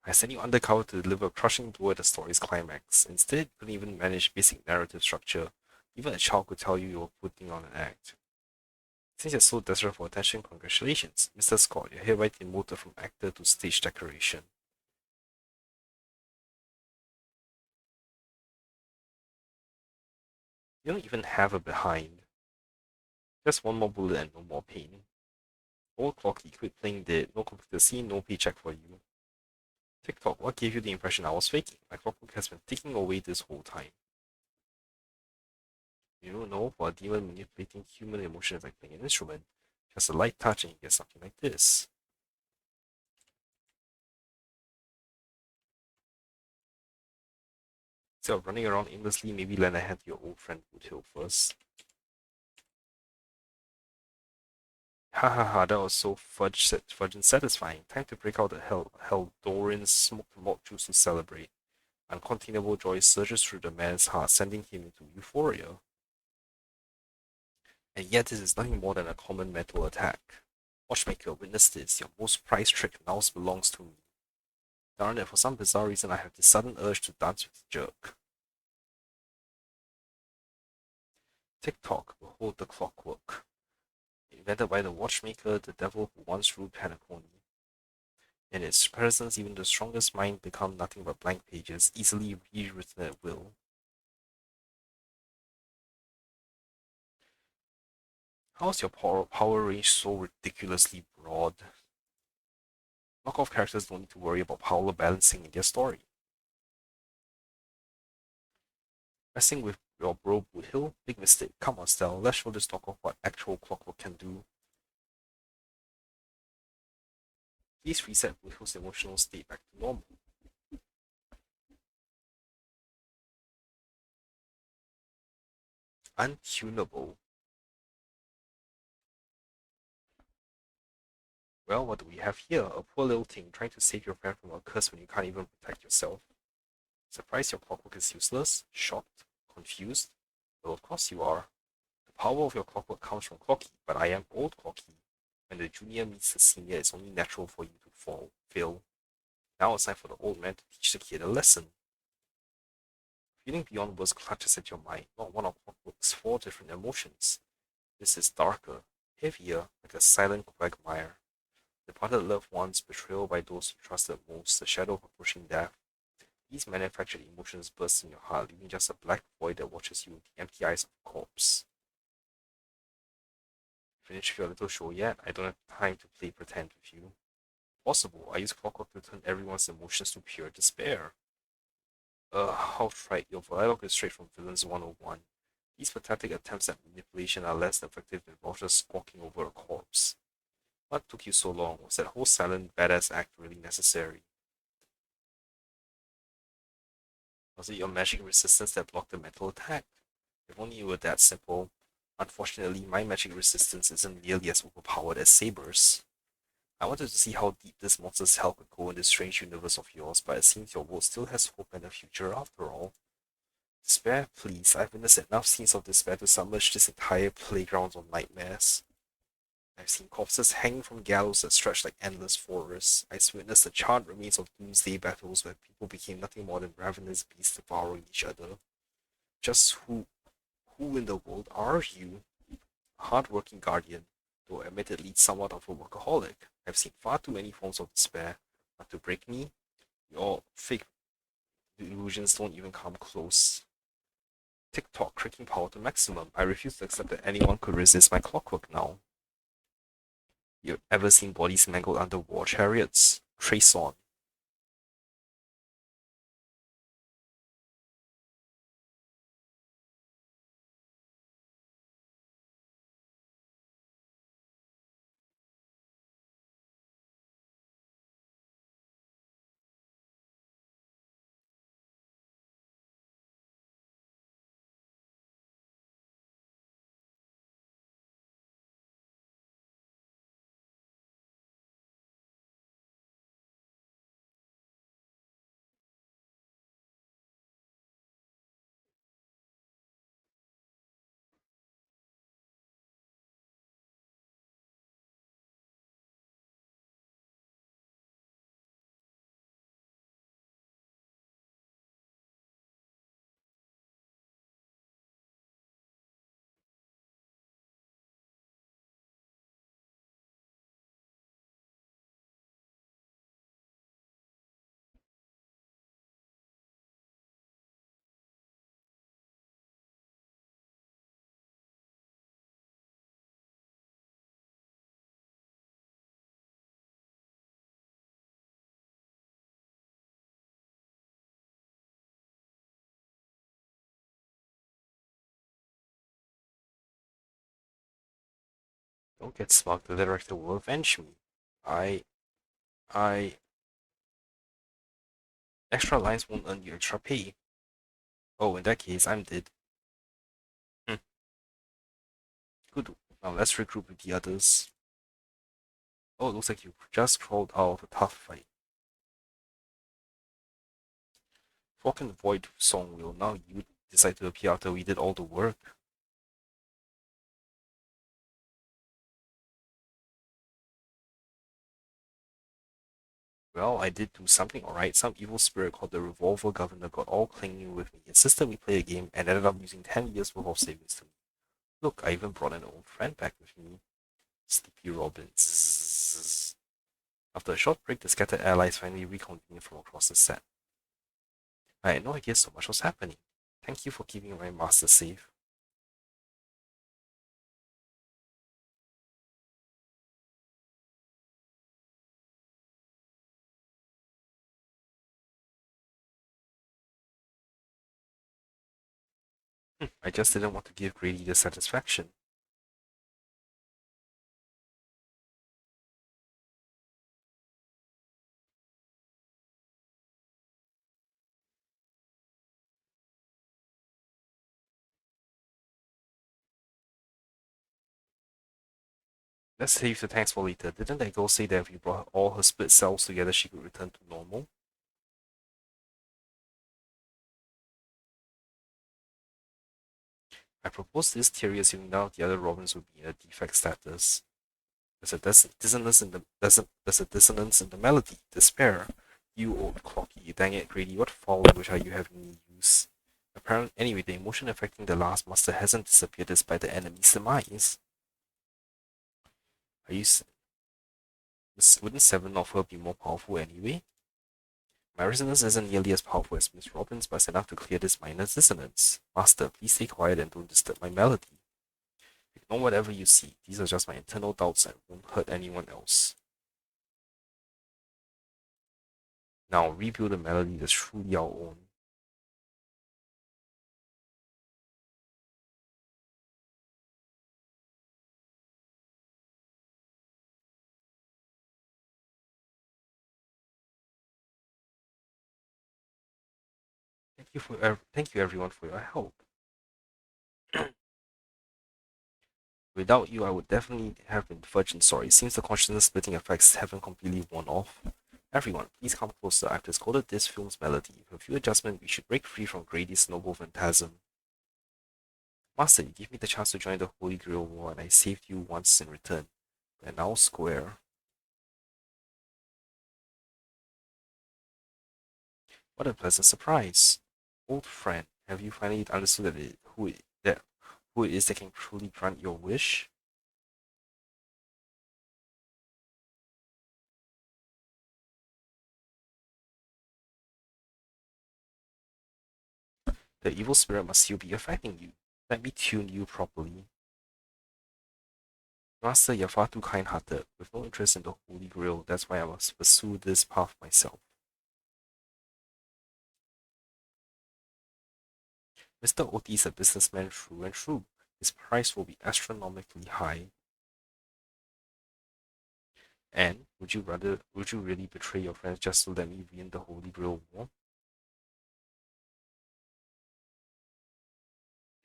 I sent you undercover to deliver a crushing blow at the story's climax. Instead, you couldn't even manage basic narrative structure. Even a child could tell you were putting on an act. Since you're so desperate for attention, congratulations, Mr. Scott. You're hereby demoted from actor to stage decoration. You don't even have a behind. Just one more bullet and no more pain. Old Clocky, quit playing dead. No completed scene, no paycheck for you. TikTok, what gave you the impression I was faking? My clockwork has been ticking away this whole time. You don't know, for a demon manipulating human emotions like playing an instrument. Just a light touch and you get something like this. Instead of running around aimlessly, maybe lend a hand to your old friend Woodhill first. Ha ha ha, that was so fudge and satisfying. Time to break out the Heldorin's smoked malt juice to celebrate. Uncontainable joy surges through the man's heart, sending him into euphoria. And yet this is nothing more than a common mental attack. Watchmaker, witness this. Your most prized trick now belongs to me. Darn it, for some bizarre reason I have this sudden urge to dance with the jerk. Tick-tock, behold the clockwork. Invented by the watchmaker, the devil who once ruled Penacony. In its presence, even the strongest mind become nothing but blank pages, easily rewritten at will. How is your power range so ridiculously broad? Knockoff characters don't need to worry about power balancing in their story. Messing with your bro Hill, big mistake. Come on, Stell, let's show this knockoff what actual clockwork can do. Please reset Hill's emotional state back to normal. Untunable. Well, what do we have here? A poor little thing trying to save your friend from a curse when you can't even protect yourself. Surprised your clockwork is useless? Shocked? Confused? Well, of course you are. The power of your clockwork comes from Clocky, but I am old Clocky. When the junior meets the senior, it's only natural for you to fail. Now it's time for the old man to teach the kid a lesson. Feeling beyond words clutches at your mind, not one of Clockwork's four different emotions. This is darker, heavier, like a silent quagmire. Departed loved ones, betrayal by those you trusted most, the shadow of approaching death. These manufactured emotions burst in your heart, leaving just a black void that watches you with the empty eyes of a corpse. Finish your little show yet? I don't have time to play pretend with you. Possible. I use clockwork to turn everyone's emotions to pure despair. How right, your dialogue is straight from Villains 101. These pathetic attempts at manipulation are less effective than vultures squawking over a corpse. What took you so long? Was that whole silent, badass act really necessary? Was it your magic resistance that blocked the mental attack? If only it were that simple. Unfortunately, my magic resistance isn't nearly as overpowered as Saber's. I wanted to see how deep this monster's hell could go in this strange universe of yours, but it seems your world still has hope and a future after all. Despair, please. I've witnessed enough scenes of despair to submerge this entire playground of nightmares. I've seen corpses hanging from gallows that stretch like endless forests. I've witnessed the charred remains of doomsday battles where people became nothing more than ravenous beasts devouring each other. Just who in the world are you? A hard-working guardian, though admittedly somewhat of a workaholic. I've seen far too many forms of despair, but to break me, your fake illusions don't even come close. TikTok cranking power to maximum. I refuse to accept that anyone could resist my clockwork now. You ever seen bodies mangled under war chariots? Trace on. Don't get smug, the director will avenge me. I I extra lines won't earn you extra pay. Oh, in that case, I'm dead. Hmm, good. Now let's regroup with the others. Oh, it looks like you just crawled out of a tough fight. Fork in the Void song will now you decide to appear after we did all the work. Well, I did do something alright. Some evil spirit called the Revolver Governor got all clingy with me, insisted we play a game, and ended up using 10 years worth of savings to me. Look, I even brought an old friend back with me. Sleepy Robin. After a short break, the scattered allies finally reconvened from across the set. I had no idea so much was happening. Thank you for keeping my master safe. I just didn't want to give Grady the satisfaction. Let's save the thanks for later. Didn't that girl say that if we brought all her split cells together, she could return to normal? I proposed this theory assuming none of the other Robins would be in a defect status. There's a dissonance in the melody. Despair. You old clocky. Dang it, Grady, what foul language are you having me use? Apparently, anyway, the emotion affecting the last master hasn't disappeared despite the enemy's demise. Are you? Wouldn't seven of her be more powerful anyway? My resonance isn't nearly as powerful as Miss Robin's, but it's enough to clear this minor dissonance. Master, please stay quiet and don't disturb my melody. Ignore whatever you see. These are just my internal doubts and won't hurt anyone else. Now rebuild a melody that's truly our own. Thank you everyone for your help. Without you, I would definitely have been virgin sorry. Seems the consciousness splitting effects haven't completely worn off. Everyone, please come closer. I've discoded this film's melody. With a few adjustments, we should break free from Grady's noble phantasm. Master, you gave me the chance to join the Holy Grail War, and I saved you once in return. We're now square. What a pleasant surprise. Old friend, have you finally understood who it is that can truly grant your wish? The evil spirit must still be affecting you. Let me tune you properly. Master, you're far too kind-hearted. With no interest in the Holy Grail, that's why I must pursue this path myself. Mr. Oti is a businessman through and through. His price will be astronomically high. And would you really betray your friends just to let me win the Holy Grail War?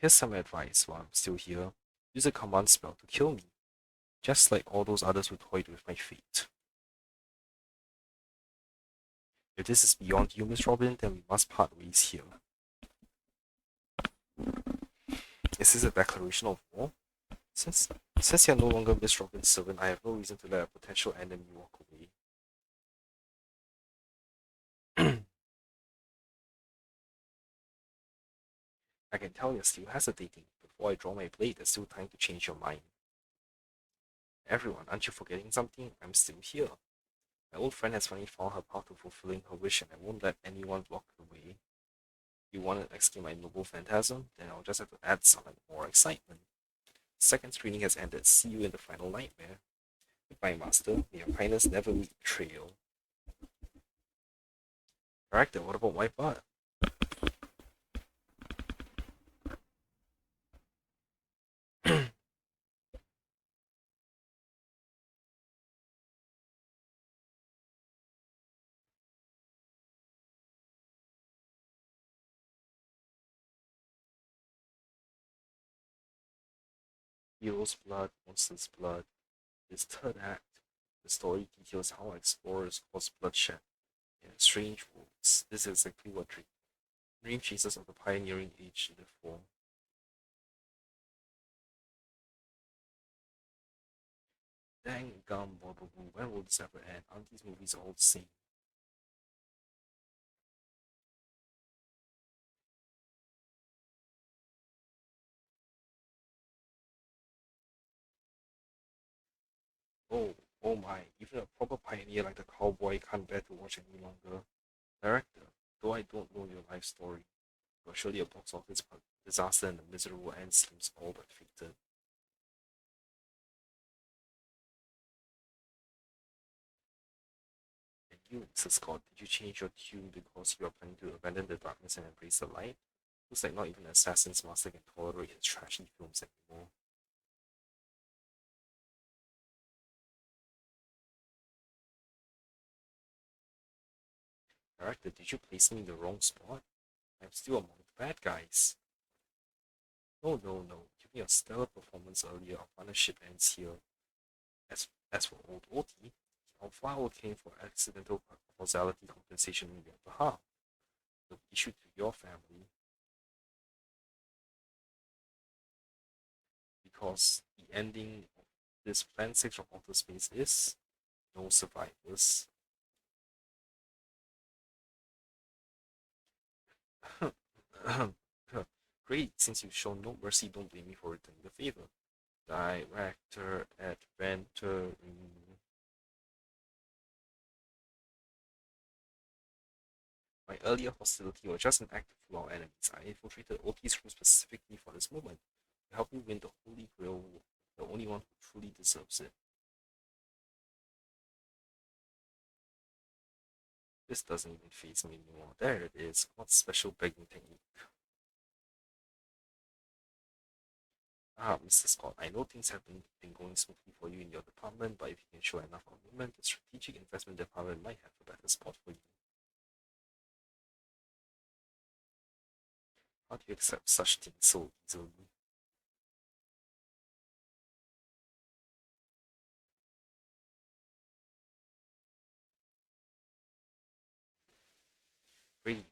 Here's some advice while I'm still here. Use a command spell to kill me, just like all those others who toyed with my fate. If this is beyond you, Miss Robin, then we must part ways here. Is this a declaration of war? Since since you're no longer Miss Robin's servant, I have no reason to let a potential enemy walk away. I can tell you're still hesitating. Before I draw my blade, there's still time to change your mind. Everyone, aren't you forgetting something? I'm still here. My old friend has finally found her path to fulfilling her wish, and I won't let anyone block the way. You want to escape my noble phantasm? Then I'll just have to add some more excitement. Second screening has ended. See you in the final nightmare. Goodbye, Master. May your kindness never meet betrayal. Director, what about my part? Hero's blood, monster's blood. This third act, the story details how explorers cause bloodshed in strange worlds. This is exactly what dream chasers of the pioneering age live for. Dang gum, Bobaboo, when will this ever end? Aren't these movies all the same? Oh, oh my, even a proper pioneer like the cowboy can't bear to watch any longer. Director, though I don't know your life story, but surely a box office disaster and a miserable end seems all but fated. And you, Mr. Scott, did you change your tune because you are planning to abandon the darkness and embrace the light? Looks like not even an assassin's master can tolerate his trashy films anymore. Director, did you place me in the wrong spot? I'm still among the bad guys. No, no, no. Give me a stellar performance earlier. Our partnership ends here. As for old Oti, our file came for accidental causality compensation on your behalf. The issue to your family because the ending of this Plan 6 from Outer Space is no survivors. Great, since you've shown no mercy, don't blame me for returning the favor. Director, Adventure. My earlier hostility was just an act to fool our enemies. I infiltrated OT's crew specifically for this moment to help you win the Holy Grail, the only one who truly deserves it. This doesn't even faze me anymore. There it is. What special begging technique? Ah, Mr. Scott, I know things have been going smoothly for you in your department, but if you can show enough commitment, the strategic investment department might have a better spot for you. How do you accept such things so easily? Really,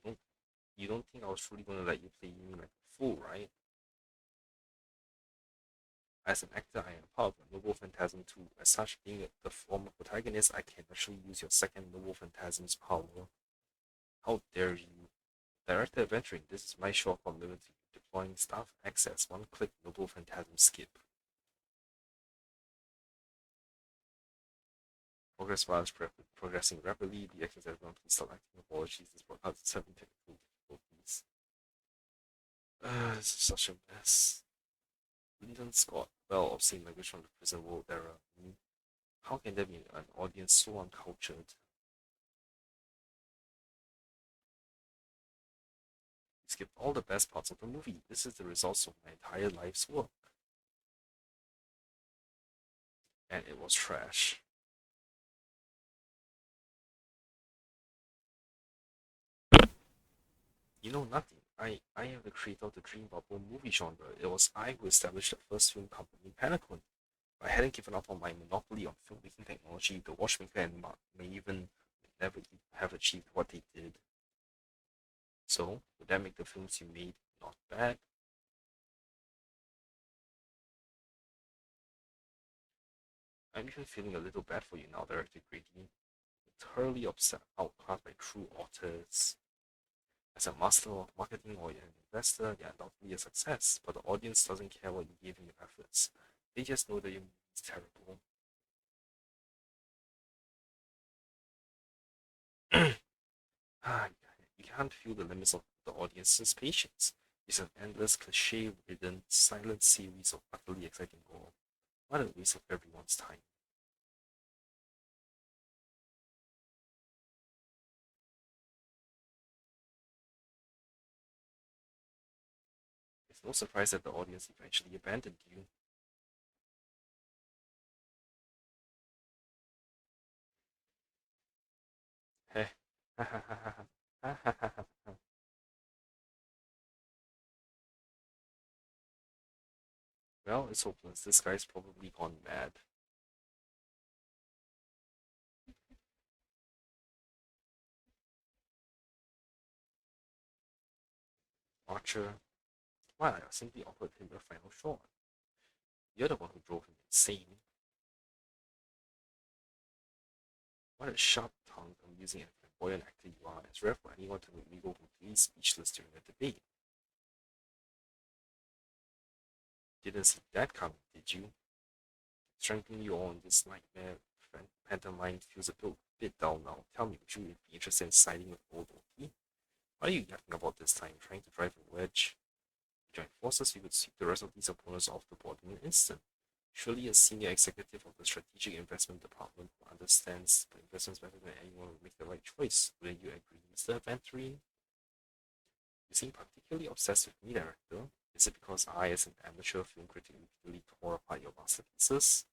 you don't think I was truly gonna let you play me like a fool, right? As an actor, I am part of the Noble Phantasm too. As such, being the former protagonist, I can actually use your second Noble Phantasm's power. How dare you? Director adventuring, this is my show of commitment to you. Deploying staff access, one click Noble Phantasm skip. Progress bar is progressing rapidly. The actions everyone please stop acting. Apologies, this broadcast is having technical difficulties. This is such a mess. Lyndon Scott, well, obscene language from the prison world era. How can there be an audience so uncultured? You skipped all the best parts of the movie. This is the result of my entire life's work. And it was trash. You know nothing. I am the creator of the Dream Bubble movie genre. It was I who established the first film company, Panagon. If I hadn't given up on my monopoly on filmmaking technology, the Watchmaker and Mark may even never have achieved what they did. So, would that make the films you made not bad? I'm even feeling a little bad for you now, Director Grady. Thoroughly upset, outclassed by true authors. As a master of marketing or an investor, you're undoubtedly a success, but the audience doesn't care what you gave in your efforts. They just know that your movie is terrible. Ah, you can't feel the limits of the audience's patience. It's an endless, cliche-ridden, silent series of utterly exciting gore. What a waste of everyone's time. It's no surprise that the audience eventually abandoned you. Heh. Well, it's hopeless. This guy's probably gone mad. Archer, why I simply offered him a final shot. You're the one who drove him insane. What a sharp-tongued, amusing, and flamboyant actor you are. It's rare for anyone to make me go completely speechless during a debate. Didn't see that coming, did you? Strengthening you all in this nightmare pantomime feels a bit dull now. Tell me, would you be interested in siding with old Oki? What are you yapping about this time? Trying to drive a wedge? Join forces, we could sweep the rest of these opponents off the board in an instant. Surely a senior executive of the strategic investment department who understands the investments better than anyone would make the right choice. Wouldn't you agree, Mr. Venturini? You seem particularly obsessed with me, director. Is it because I, as an amateur film critic, repeatedly tore apart your masterpieces?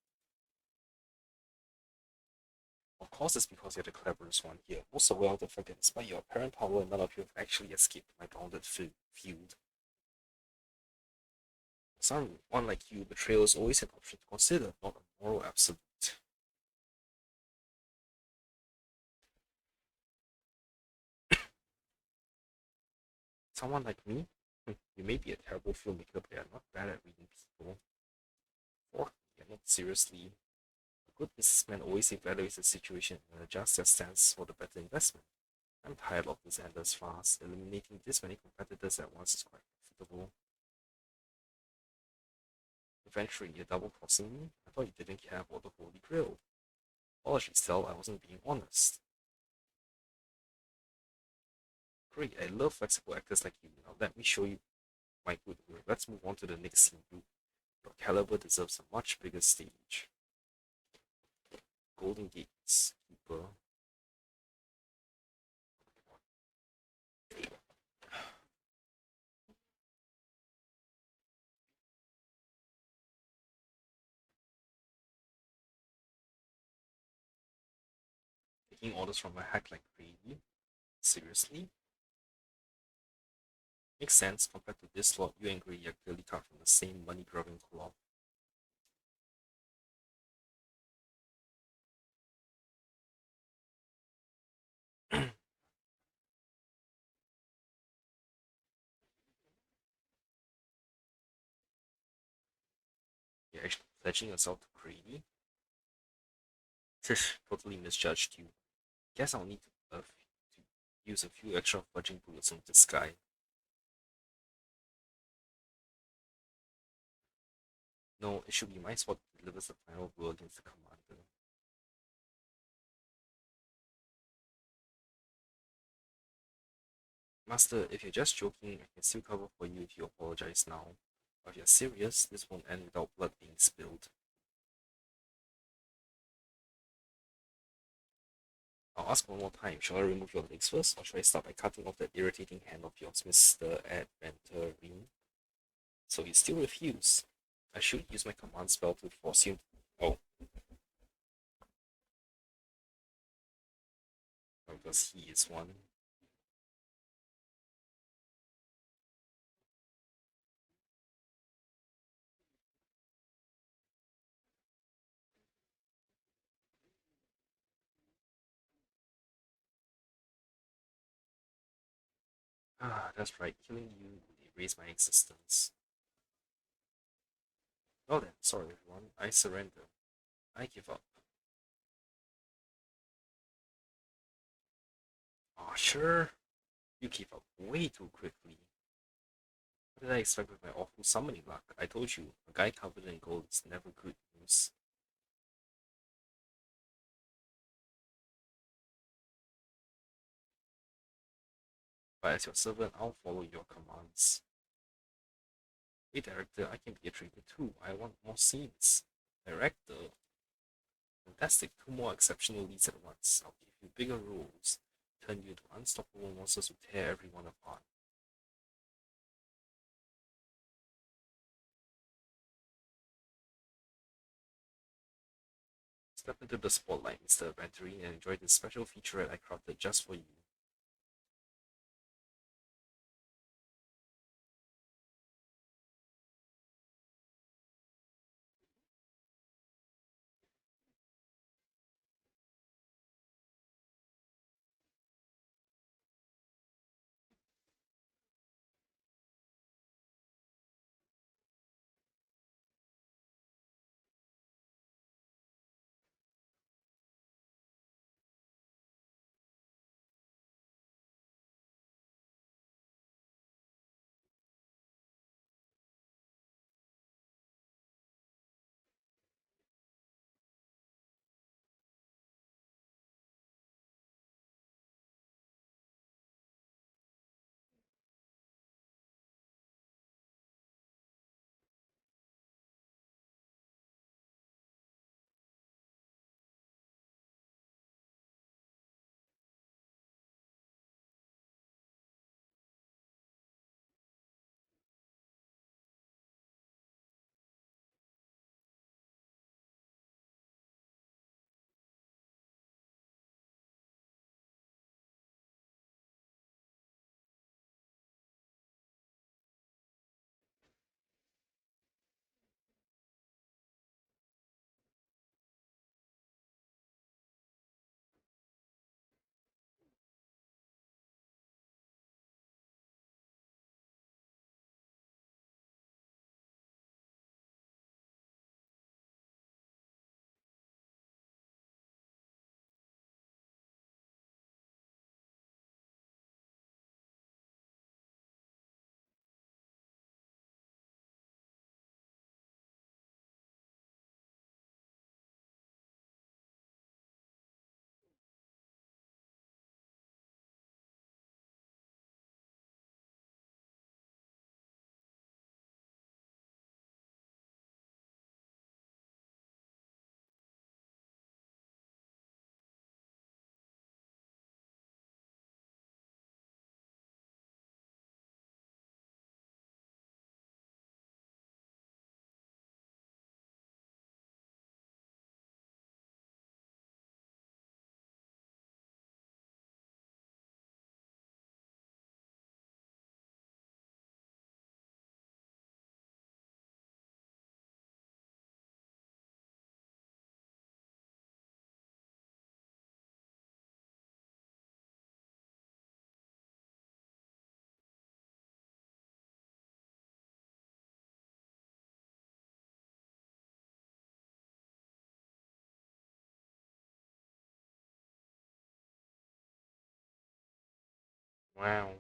Of course, it's because you're the cleverest one here. Most aware of the fact that despite your apparent power, none of you have actually escaped my bounded field. For someone like you, betrayal is always an option to consider, not a moral absolute. Someone like me? You may be a terrible filmmaker, but you're not bad at reading people. For you're not seriously. A good businessman always evaluates the situation and adjusts their stance for the better investment. I'm tired of this endless fast. Eliminating this many competitors at once is quite profitable. Eventually, you're double crossing me. I thought you didn't care about the Holy Grail. Apologies, tell I wasn't being honest. Great, I love flexible actors like you. Now let me show you my good work. Let's move on to the next scene. Your caliber deserves a much bigger stage. Golden Gates Keeper. Taking orders from a hack like crazy? Seriously? Makes sense compared to this lot. You and Grady are clearly cut from the same money-grubbing cloth. You're actually pledging yourself to Grady? Totally misjudged you. Guess I'll need to use a few extra fudging bullets on this guy. No, it should be my spot that delivers the final blow against the commander. Master, if you're just joking, I can still cover for you if you apologize now. But if you're serious, this won't end without blood being spilled. I'll ask one more time. Shall I remove your legs first, or should I start by cutting off that irritating hand of yours, Mr. Adventuring? So you still refuse? I should use my command spell to force you. Oh, because he is one. Ah, that's right. Killing you would erase my existence. Well then, sorry everyone. I surrender. I give up. Aw, sure. You gave up way too quickly. What did I expect with my awful summoning luck? I told you, a guy covered in gold is never good news. But as your servant, I'll follow your commands. Hey director, I can be a traitor too. I want more scenes. Director? Fantastic, two more exceptional leads at once. I'll give you bigger roles. Turn you into unstoppable monsters who tear everyone apart. Step into the spotlight, Mr. Adventuring, and enjoy this special featurette I crafted just for you. Wow.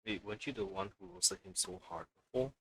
Wait, weren't you the one who roasted him so hard before?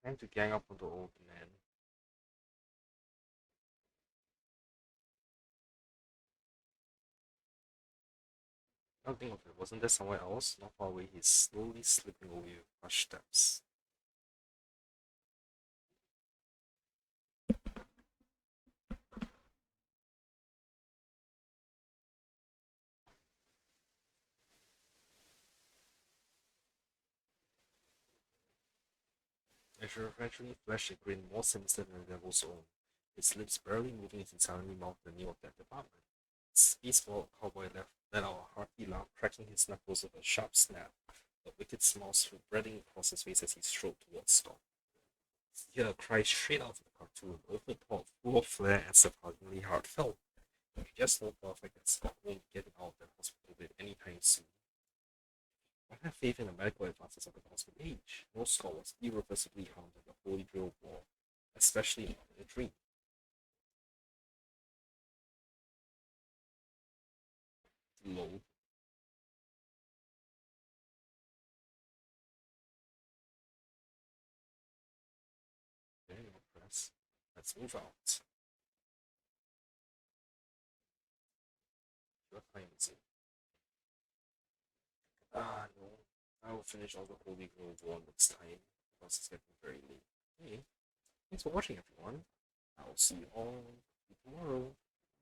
Time to gang up on the old man. Now think of it, wasn't there somewhere else? Not far away, he's slowly slipping away with hushed steps. As eventually flashed a grin more sinister than the devil's own, his lips barely moving as he silently mouthed the name of that department. His peaceful cowboy let out a hearty laugh, cracking his knuckles with a sharp snap, a wicked smile spreading across his face as he strode towards Scott. He heard a cry straight out of the cartoon, with a thought full of flair and surprisingly heartfelt. He could just know for a fact that Scott won't be getting out of that hospital bed anytime soon. I have faith in the medical advances of the cosmic age. No Scott was irreversibly harmed in the Holy Grail War, especially not in a dream. Low. Very no press. Let's move out. What time is it? Ah, no. I will finish all the Holy Grail War next time because it's getting very late. Hey, thanks for watching, everyone. I will see you all tomorrow.